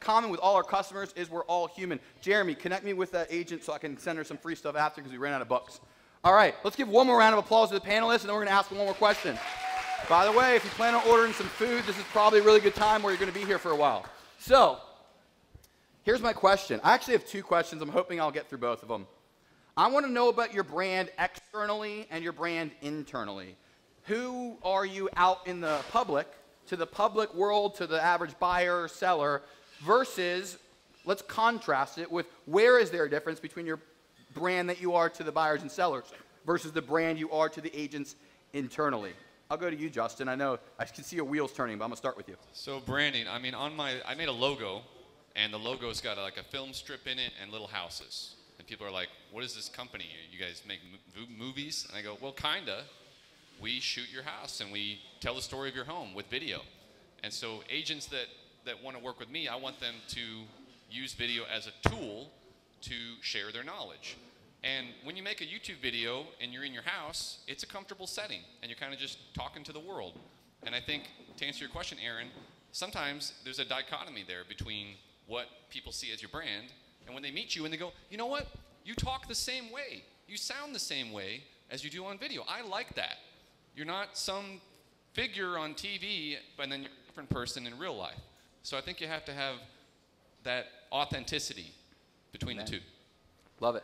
common with all our customers is we're all human. Jeremy, connect me with that agent so I can send her some free stuff after because we ran out of books. All right, let's give one more round of applause to the panelists, and then we're going to ask them one more question. By the way, if you plan on ordering some food, this is probably a really good time where you're going to be here for a while. So, here's my question. I actually have 2 questions. I'm hoping I'll get through both of them. I want to know about your brand externally and your brand internally. Who are you out in the public, to the public world, to the average buyer or seller, versus, let's contrast it with where is there a difference between your brand that you are to the buyers and sellers versus the brand you are to the agents internally. I'll go to you, Justin. I know I can see your wheels turning, but I'm gonna start with you.
So branding, I mean, I made a logo, and the logo's got like a film strip in it and little houses. And people are like, what is this company? You guys make movies? And I go, well, kinda. We shoot your house and we tell the story of your home with video. And so agents that want to work with me, I want them to use video as a tool to share their knowledge. And when you make a YouTube video and you're in your house, it's a comfortable setting and you're kind of just talking to the world. And I think, to answer your question, Aaron, sometimes there's a dichotomy there between what people see as your brand and when they meet you and they go, you know what? You talk the same way. You sound the same way as you do on video. I like that. You're not some figure on TV, and then you're a different person in real life. So I think you have to have that authenticity between the two.
Love it.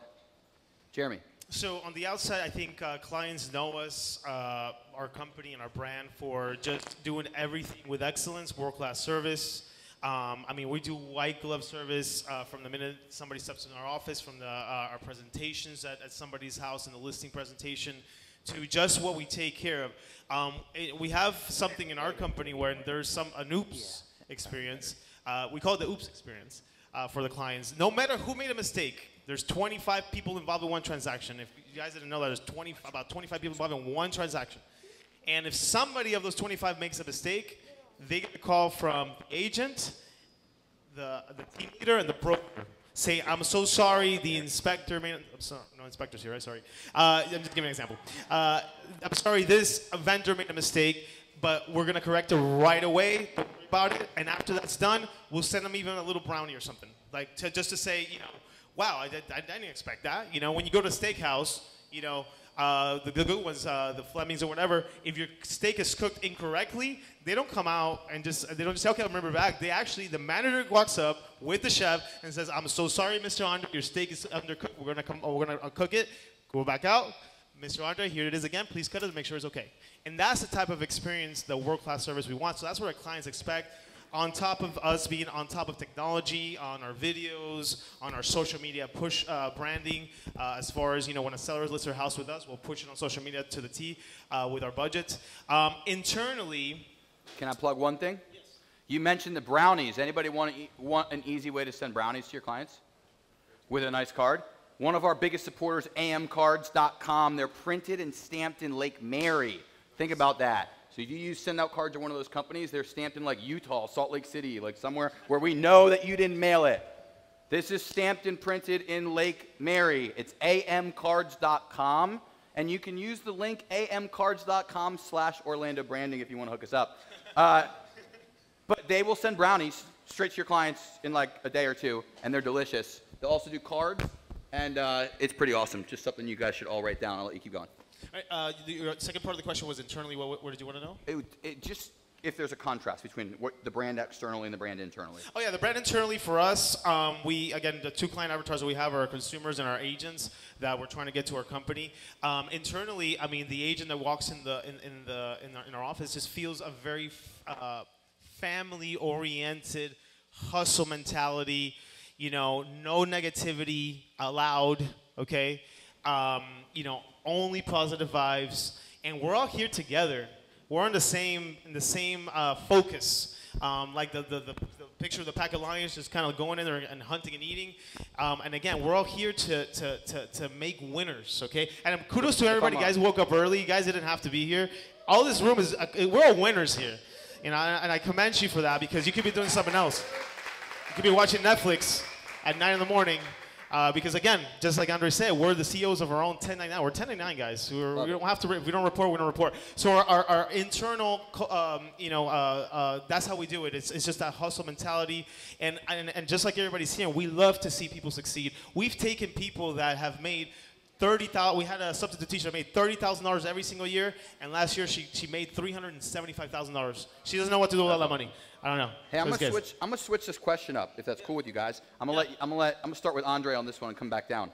Jeremy.
So on the outside, I think clients know us, our company and our brand for just doing everything with excellence, world-class service. I mean, we do white glove service from the minute somebody steps in our office, from our presentations at somebody's house and the listing presentation, to just what we take care of. We have something in our company where there's an oops experience. We call it the oops experience for the clients. No matter who made a mistake, there's 25 people involved in one transaction. If you guys didn't know that, there's about 25 people involved in one transaction. And if somebody of those 25 makes a mistake, they get a call from the agent, the team leader, and the broker. Say, I'm so sorry, the inspector made, I'm sorry, no inspectors here, right? Sorry. I'm just giving an example. I'm sorry, this vendor made a mistake, but we're gonna correct it right away. Don't worry about it. And after that's done, we'll send them even a little brownie or something. Like, just to say, you know, wow, I didn't expect that. You know, when you go to a steakhouse, you know, the good ones, the Flemings or whatever, if your steak is cooked incorrectly, they don't come out and they don't just say, okay, I'll remember back. They actually, the manager walks up with the chef and says, I'm so sorry, Mr. Andrey, your steak is undercooked. We're gonna cook it. Go back out. Mr. Andrey, here it is again. Please cut it and make sure it's okay. And that's the type of experience, the world-class service we want. So that's what our clients expect. On top of us being on top of technology, on our videos, on our social media push branding, as far as, you know, when a seller lists their house with us, we'll push it on social media to the T with our budget. Internally.
Can I plug one thing? Yes. You mentioned the brownies. Anybody want an easy way to send brownies to your clients with a nice card? One of our biggest supporters, amcards.com. They're printed and stamped in Lake Mary. Think about that. So if you send out cards to one of those companies, they're stamped in like Utah, Salt Lake City, like somewhere where we know that you didn't mail it. This is stamped and printed in Lake Mary. It's amcards.com, and you can use the link amcards.com/Orlando branding if you want to hook us up. But they will send brownies straight to your clients in like a day or two, and they're delicious. They'll also do cards, and it's pretty awesome. Just something you guys should all write down. I'll let you keep going.
Your second part of the question was internally. What did you want to know?
It just if there's a contrast between the brand externally and the brand internally.
Oh yeah, the brand internally for us, again, the 2 client avatars that we have are our consumers and our agents that we're trying to get to our company. Internally, I mean, the agent that walks in our office just feels a very family-oriented hustle mentality. You know, no negativity allowed. Okay, you know, only positive vibes, and we're all here together. We're on the same focus. Like the picture of the pack of lions just kind of going in there and hunting and eating. And again, we're all here to make winners, okay? And kudos to everybody. You guys woke up early. You guys didn't have to be here. All this room is, we're all winners here. You know, and I commend you for that because you could be doing something else. You could be watching Netflix at 9 in the morning. Because again, just like Andrey said, we're the CEOs of our own 1099. We're 1099 guys. We don't have to. If we don't report, we don't report. So our internal, that's how we do it. It's just that hustle mentality, and just like everybody's here, we love to see people succeed. We've taken people that have made $30,000. We had a substitute teacher that made $30,000 every single year, and last year she made $375,000. She doesn't know what to do with all that money. I don't know.
Hey, I'm gonna switch this question up if that's cool with you guys. I'm gonna start with Andrey on this one and come back down.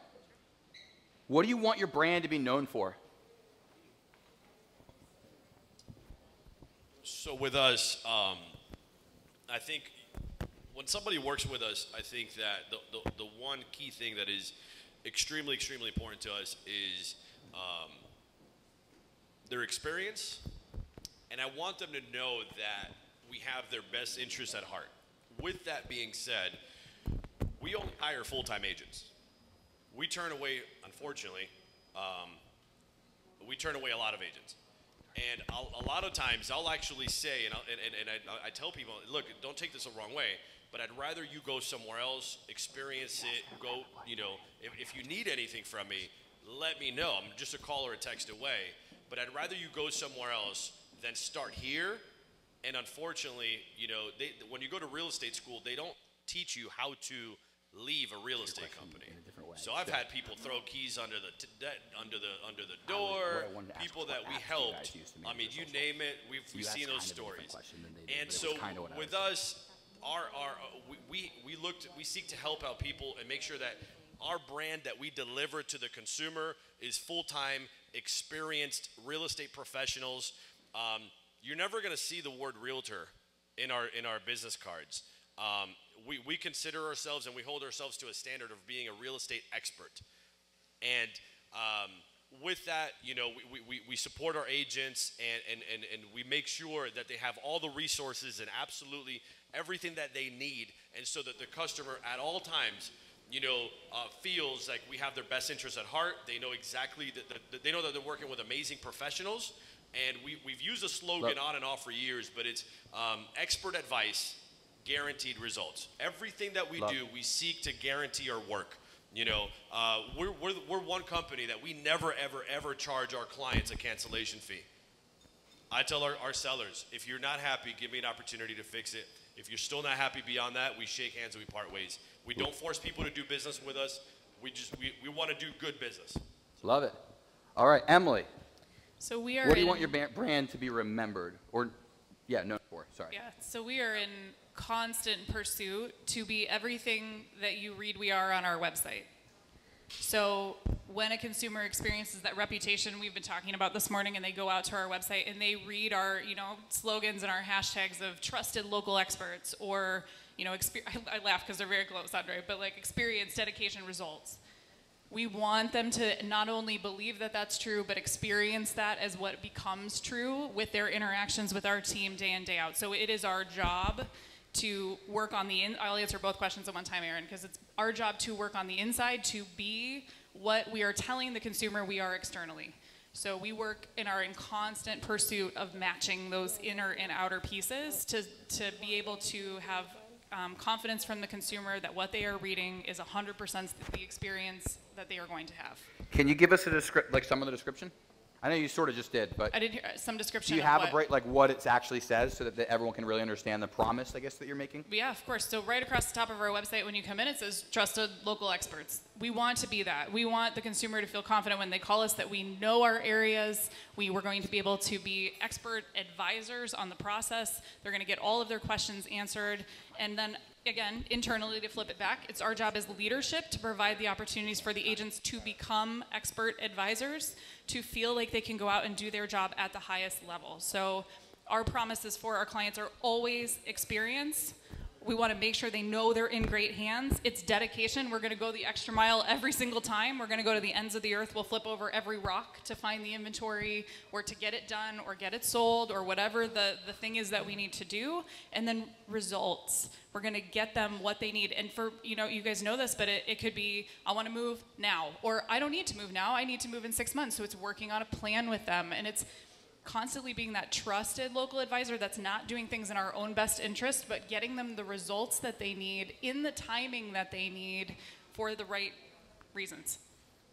What do you want your brand to be known for?
So with us, I think when somebody works with us, I think that the one key thing that is extremely important to us is their experience, and I want them to know that we have their best interests at heart. With that being said, we only hire full-time agents. We turn away, unfortunately, we turn away a lot of agents. And a lot of times I'll actually say, and I tell people, look, don't take this the wrong way, but I'd rather you go somewhere else, experience it, go, if you need anything from me, let me know. I'm just a call or a text away. But I'd rather you go somewhere else than start here. And unfortunately, when you go to real estate school, they don't teach you how to leave a real estate company. So I've had people throw keys under the door, people that we helped. I mean, you name it, we've seen those stories. And so with us, we seek to help out people and make sure that our brand that we deliver to the consumer is full-time, experienced real estate professionals. You're never going to see the word realtor in our business cards. We consider ourselves and we hold ourselves to a standard of being a real estate expert. And with that, we support our agents and we make sure that they have all the resources and absolutely everything that they need, and so that the customer at all times feels like we have their best interests at heart. They know exactly that they know that they're working with amazing professionals. And we've used a slogan on and off for years, but it's expert advice, guaranteed results. Everything that we do, we seek to guarantee our work. We're one company that we never, ever charge our clients a cancellation fee. I tell our sellers, if you're not happy, give me an opportunity to fix it. If you're still not happy beyond that, we shake hands and we part ways. We don't force people to do business with us. We want to do good business.
Love it. All right, Emily.
So we are.
What do you want your brand to be remembered or, known for? Sorry.
Yeah. So we are in constant pursuit to be everything that you read we are on our website. So when a consumer experiences that reputation we've been talking about this morning, and they go out to our website and they read our slogans and our hashtags of trusted local experts, or I laugh because they're very close, Andrey, but like experience, dedication, results. We want them to not only believe that that's true, but experience that as what becomes true with their interactions with our team day in, day out. So it is our job to work on I'll answer both questions at one time, Aaron, because it's our job to work on the inside to be what we are telling the consumer we are externally. So we work and are in constant pursuit of matching those inner and outer pieces to be able to have confidence from the consumer that what they are reading is 100% the experience that they are going to have.
Can you give us some of the description? I know you sort of just did, but
I did hear some description.
Do you have what it actually says so that everyone can really understand the promise, I guess, that you're making?
Yeah, of course. So right across the top of our website, when you come in, it says trusted local experts. We want to be that. We want the consumer to feel confident when they call us that we know our areas. We're going to be able to be expert advisors on the process. They're going to get all of their questions answered. And then again, internally, to flip it back, it's our job as leadership to provide the opportunities for the agents to become expert advisors, to feel like they can go out and do their job at the highest level. So our promises for our clients are always experience. We want to make sure they know they're in great hands. It's dedication. We're going to go the extra mile every single time. We're going to go to the ends of the earth. We'll flip over every rock to find the inventory or to get it done or get it sold or whatever the thing is that we need to do. And then results. We're going to get them what they need. And for, you guys know this, but it could be, I want to move now, or I don't need to move now. I need to move in 6 months. So it's working on a plan with them. And it's constantly being that trusted local advisor that's not doing things in our own best interest, but getting them the results that they need in the timing that they need for the right reasons.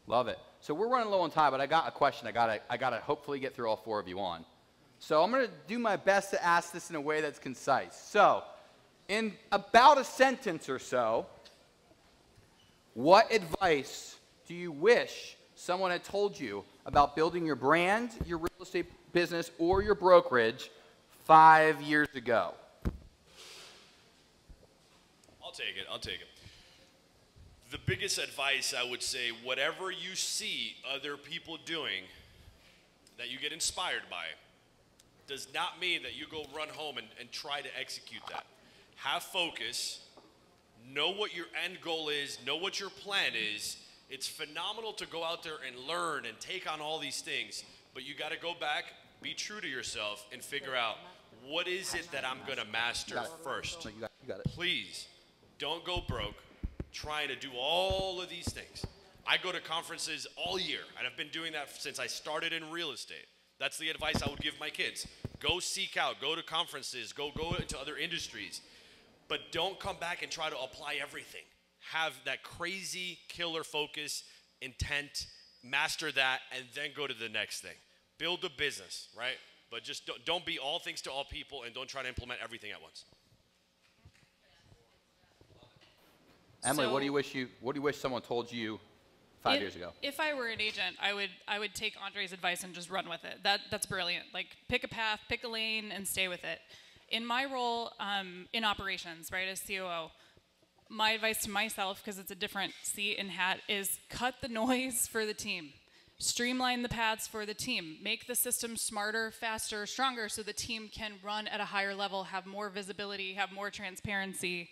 Love it. So we're running low on time, but I got a question. I gotta hopefully get through all 4 of you on. So I'm gonna do my best to ask this in a way that's concise. So, in about a sentence or so, what advice do you wish someone had told you about building your brand, your real estate business, or your brokerage 5 years ago?
I'll take it. The biggest advice I would say, whatever you see other people doing that you get inspired by, does not mean that you go run home and try to execute that. Have focus, know what your end goal is, know what your plan is. It's phenomenal to go out there and learn and take on all these things, but you got to go back, be true to yourself, and figure out what is it that I'm going to master first.
You got it.
Please don't go broke trying to do all of these things. I go to conferences all year, and I've been doing that since I started in real estate. That's the advice I would give my kids. Go seek out, go to conferences, go into other industries. But don't come back and try to apply everything. Have that crazy killer focus, intent, master that, and then go to the next thing. Build a business, right? But just don't be all things to all people, and don't try to implement everything at once.
Emily, what do you wish someone told you 5 years ago?
If I were an agent, I would take Andrey's advice and just run with it. That's brilliant. Like, pick a path, pick a lane, and stay with it. In my role in operations, right, as COO, my advice to myself, because it's a different seat and hat, is cut the noise for the team. Streamline the paths for the team. Make the system smarter, faster, stronger, so the team can run at a higher level, have more visibility, have more transparency,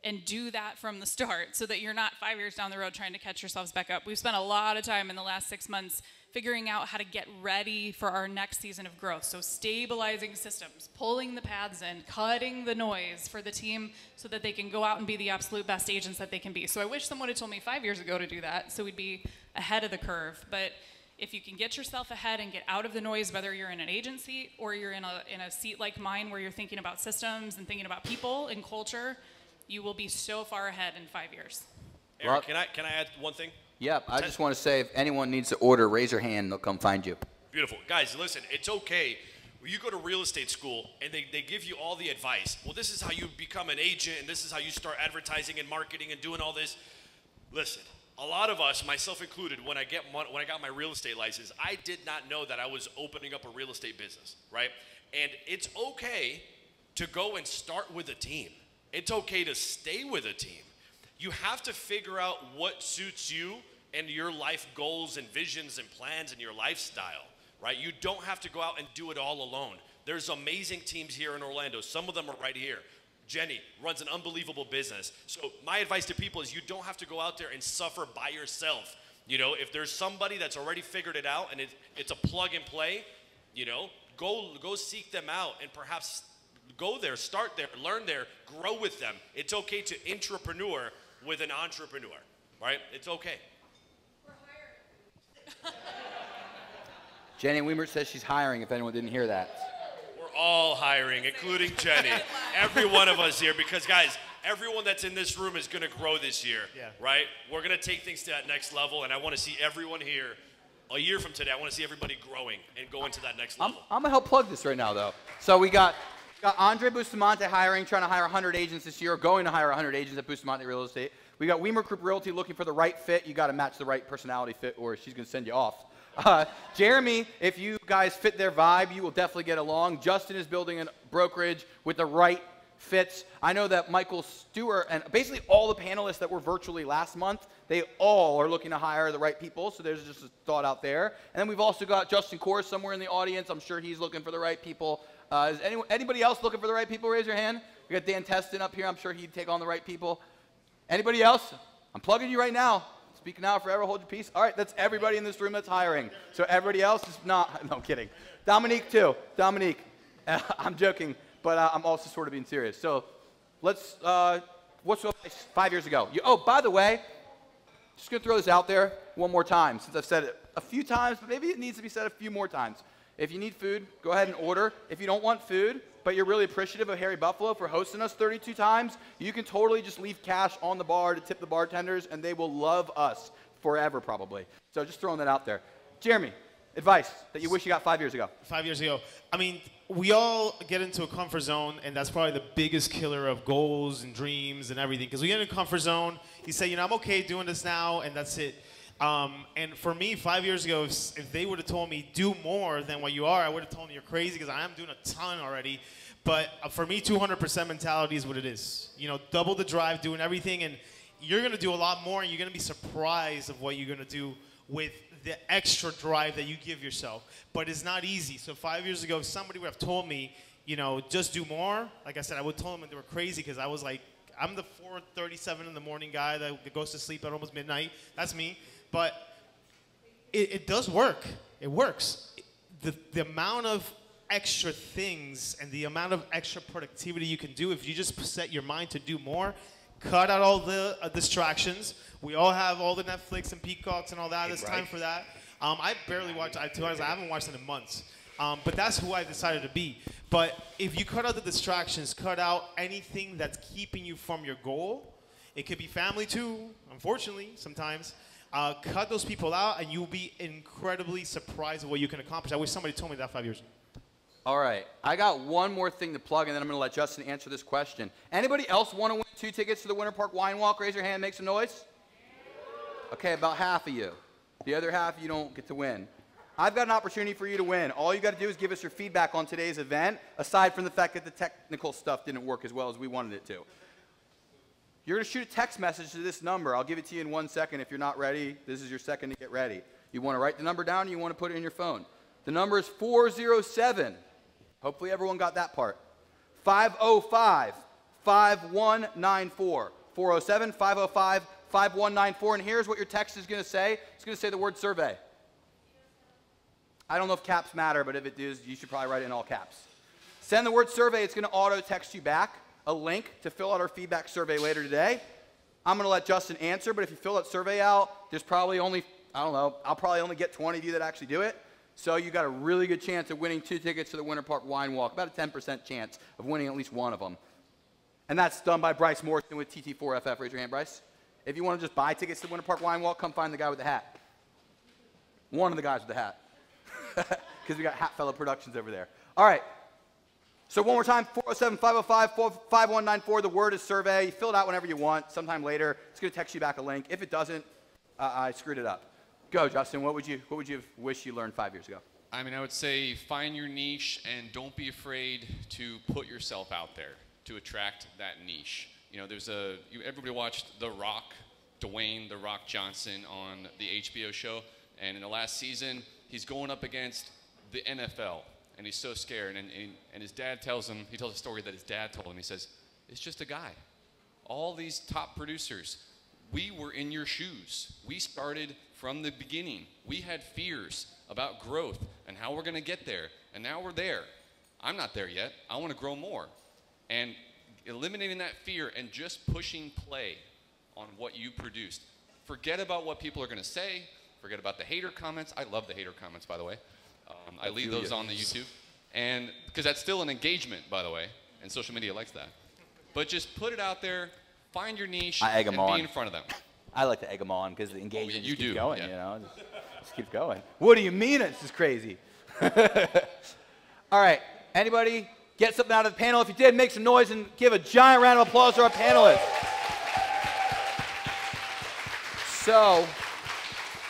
and do that from the start so that you're not 5 years down the road trying to catch yourselves back up. We've spent a lot of time in the last 6 months figuring out how to get ready for our next season of growth. So stabilizing systems, pulling the paths in, cutting the noise for the team so that they can go out and be the absolute best agents that they can be. So I wish someone had told me 5 years ago to do that, so we'd be ahead of the curve. But if you can get yourself ahead and get out of the noise, whether you're in an agency or you're in a seat like mine where you're thinking about systems and thinking about people and culture, you will be so far ahead in 5 years.
Eric, can I add one thing?
Yep, I just want to say, if anyone needs to order, raise your hand, they'll come find you.
Beautiful. Guys, listen, it's okay. When you go to real estate school and they give you all the advice, well, this is how you become an agent, and this is how you start advertising and marketing and doing all this. Listen, a lot of us, myself included, when I got my real estate license, I did not know that I was opening up a real estate business, right? And it's okay to go and start with a team. It's okay to stay with a team. You have to figure out what suits you and your life goals and visions and plans and your lifestyle, right? You don't have to go out and do it all alone. There's amazing teams here in Orlando. Some of them are right here. Jenny runs an unbelievable business. So my advice to people is you don't have to go out there and suffer by yourself. You know, if there's somebody that's already figured it out and it's a plug and play, you know, go seek them out and perhaps go there, start there, learn there, grow with them. It's okay to intrapreneur with an entrepreneur, right? It's okay.
Jenny Wemert says she's hiring, if anyone didn't hear that.
We're all hiring, including Jenny. Every one of us here, because guys, everyone that's in this room is going to grow this year, right? We're going to take things to that next level, and I want to see everyone here a year from today. I want to see everybody growing and going to that next level.
I'm going to help plug this right now, though. So we got Andrey Bustamante hiring, trying to hire 100 agents this year, going to hire 100 agents at Bustamante Real Estate. We got Wemert Group Realty looking for the right fit. You got to match the right personality fit, or she's going to send you off. Jeremy, if you guys fit their vibe, you will definitely get along. Justin is building a brokerage with the right fits. I know that Michael Stewart and basically all the panelists that were virtually last month, they all are looking to hire the right people. So there's just a thought out there. And then we've also got Justin Kors somewhere in the audience. I'm sure he's looking for the right people. Is anybody else looking for the right people? Raise your hand. We got Dan Teston up here. I'm sure he'd take on the right people. Anybody else? I'm plugging you right now. Speak now, forever hold your peace. All right, that's everybody in this room that's hiring. So everybody else is not. No, I'm kidding. Dominique, too. Dominique. I'm joking, but I'm also sort of being serious. So let's, what's 5 years ago? Oh, by the way, just going to throw this out there one more time, since I've said it a few times, but maybe it needs to be said a few more times. If you need food, go ahead and order. If you don't want food, but you're really appreciative of Harry Buffalo for hosting us 32 times, you can totally just leave cash on the bar to tip the bartenders, and they will love us
forever probably. So just throwing that out there. Jeremy, advice that you wish you got 5 years ago.
5 years ago. I mean, we all get into a comfort zone, and that's probably the biggest killer of goals and dreams and everything. Because we get in a comfort zone, you say, you know, I'm okay doing this now, and that's it. And for me, 5 years ago, if they would have told me do more than what you are, I would have told them you're crazy because I am doing a ton already. But for me, 200% mentality is what it is. You know, double the drive, doing everything, and you're going to do a lot more, and you're going to be surprised of what you're going to do with the extra drive that you give yourself. But it's not easy. So 5 years ago, if somebody would have told me, you know, just do more, like I said, I would tell them they were crazy because I was like, I'm the 4:37 in the morning guy that goes to sleep at almost midnight. That's me. But it does work. It works. The amount of extra things and the amount of extra productivity you can do if you just set your mind to do more, cut out all the distractions. We all have all the Netflix and Peacocks and all that. There's time for that. I barely watch, to be honest, I haven't watched it in months. But that's who I decided to be. But if you cut out the distractions, cut out anything that's keeping you from your goal, it could be family too, unfortunately, sometimes. Cut those people out, and you'll be incredibly surprised at what you can accomplish. I wish somebody told me that 5 years ago.
All right. I got one more thing to plug, and then I'm going to let Justin answer this question. Anybody else want to win 2 tickets to the Winter Park Wine Walk? Raise your hand, make some noise. Okay, about half of you. The other half, you don't get to win. I've got an opportunity for you to win. All you got to do is give us your feedback on today's event, aside from the fact that the technical stuff didn't work as well as we wanted it to. You're going to shoot a text message to this number. I'll give it to you in 1 second. If you're not ready, this is your second to get ready. You want to write the number down, and you want to put it in your phone. The number is 407. Hopefully everyone got that part. 505-5194. 407-505-5194. And here's what your text is going to say. It's going to say the word survey. I don't know if caps matter, but if it does, you should probably write it in all caps. Send the word survey. It's going to auto text you back a link to fill out our feedback survey later today. I'm going to let Justin answer, but if you fill that survey out, there's probably only, I don't know, I'll probably only get 20 of you that actually do it. So you got a really good chance of winning 2 tickets to the Winter Park Wine Walk, about a 10% chance of winning at least one of them. And that's done by Bryce Morrison with TT4FF. Raise your hand, Bryce. If you want to just buy tickets to the Winter Park Wine Walk, come find the guy with the hat. One of the guys with the hat. Because we got Hatfellow Productions over there. All right. So one more time, 407-505-5194. The word is survey. You fill it out whenever you want. Sometime later, it's going to text you back a link. If it doesn't, I screwed it up. Go, Justin. What would you wish you learned 5 years ago?
I mean, I would say find your niche and don't be afraid to put yourself out there to attract that niche. You know, everybody watched The Rock, Dwayne "The Rock" Johnson on the HBO show, and in the last season, he's going up against the NFL. And he's so scared, and his dad tells him, he tells a story that his dad told him. He says, it's just a guy. All these top producers, we were in your shoes. We started from the beginning. We had fears about growth and how we're going to get there, and now we're there. I'm not there yet. I want to grow more. And eliminating that fear and just pushing play on what you produced. Forget about what people are going to say. Forget about the hater comments. I love the hater comments, by the way. I leave those on the YouTube, and because that's still an engagement, by the way, and social media likes that. But just put it out there, find your niche, and be in front of them.
I like to egg them on because the engagement just keeps going, you know, just keeps going. What do you mean it's just crazy? All right, anybody get something out of the panel? If you did, make some noise and give a giant round of applause to our panelists. So,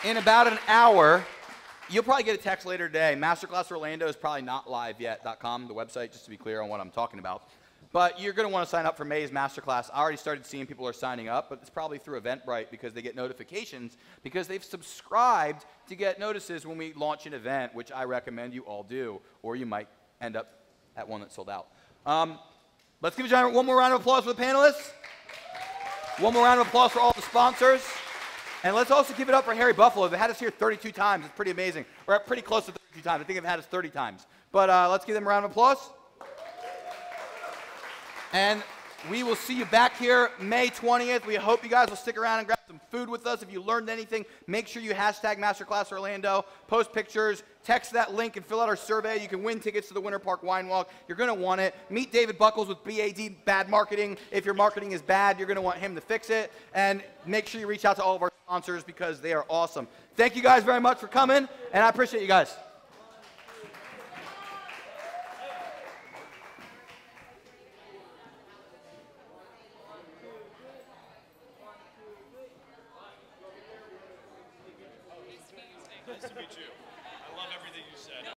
in about an hour, you'll probably get a text later today. Masterclass Orlando is probably not live yet.com, the website, just to be clear on what I'm talking about. But you're going to want to sign up for May's Masterclass. I already started seeing people are signing up, but it's probably through Eventbrite because they get notifications because they've subscribed to get notices when we launch an event, which I recommend you all do, or you might end up at one that sold out. Let's give one more round of applause for the panelists. One more round of applause for all the sponsors. And let's also give it up for Harry Buffalo. They've had us here 32 times. It's pretty amazing. We're pretty close to 32 times. I think they've had us 30 times. But let's give them a round of applause. And we will see you back here May 20th. We hope you guys will stick around and grab some food with us. If you learned anything, make sure you hashtag Masterclass Orlando, post pictures, text that link, and fill out our survey. You can win tickets to the Winter Park Wine Walk. You're going to want it. Meet David Buckles with BAD, Bad Marketing. If your marketing is bad, you're going to want him to fix it. And make sure you reach out to all of our
sponsors because they are awesome. Thank you guys very much for coming, and I appreciate you guys.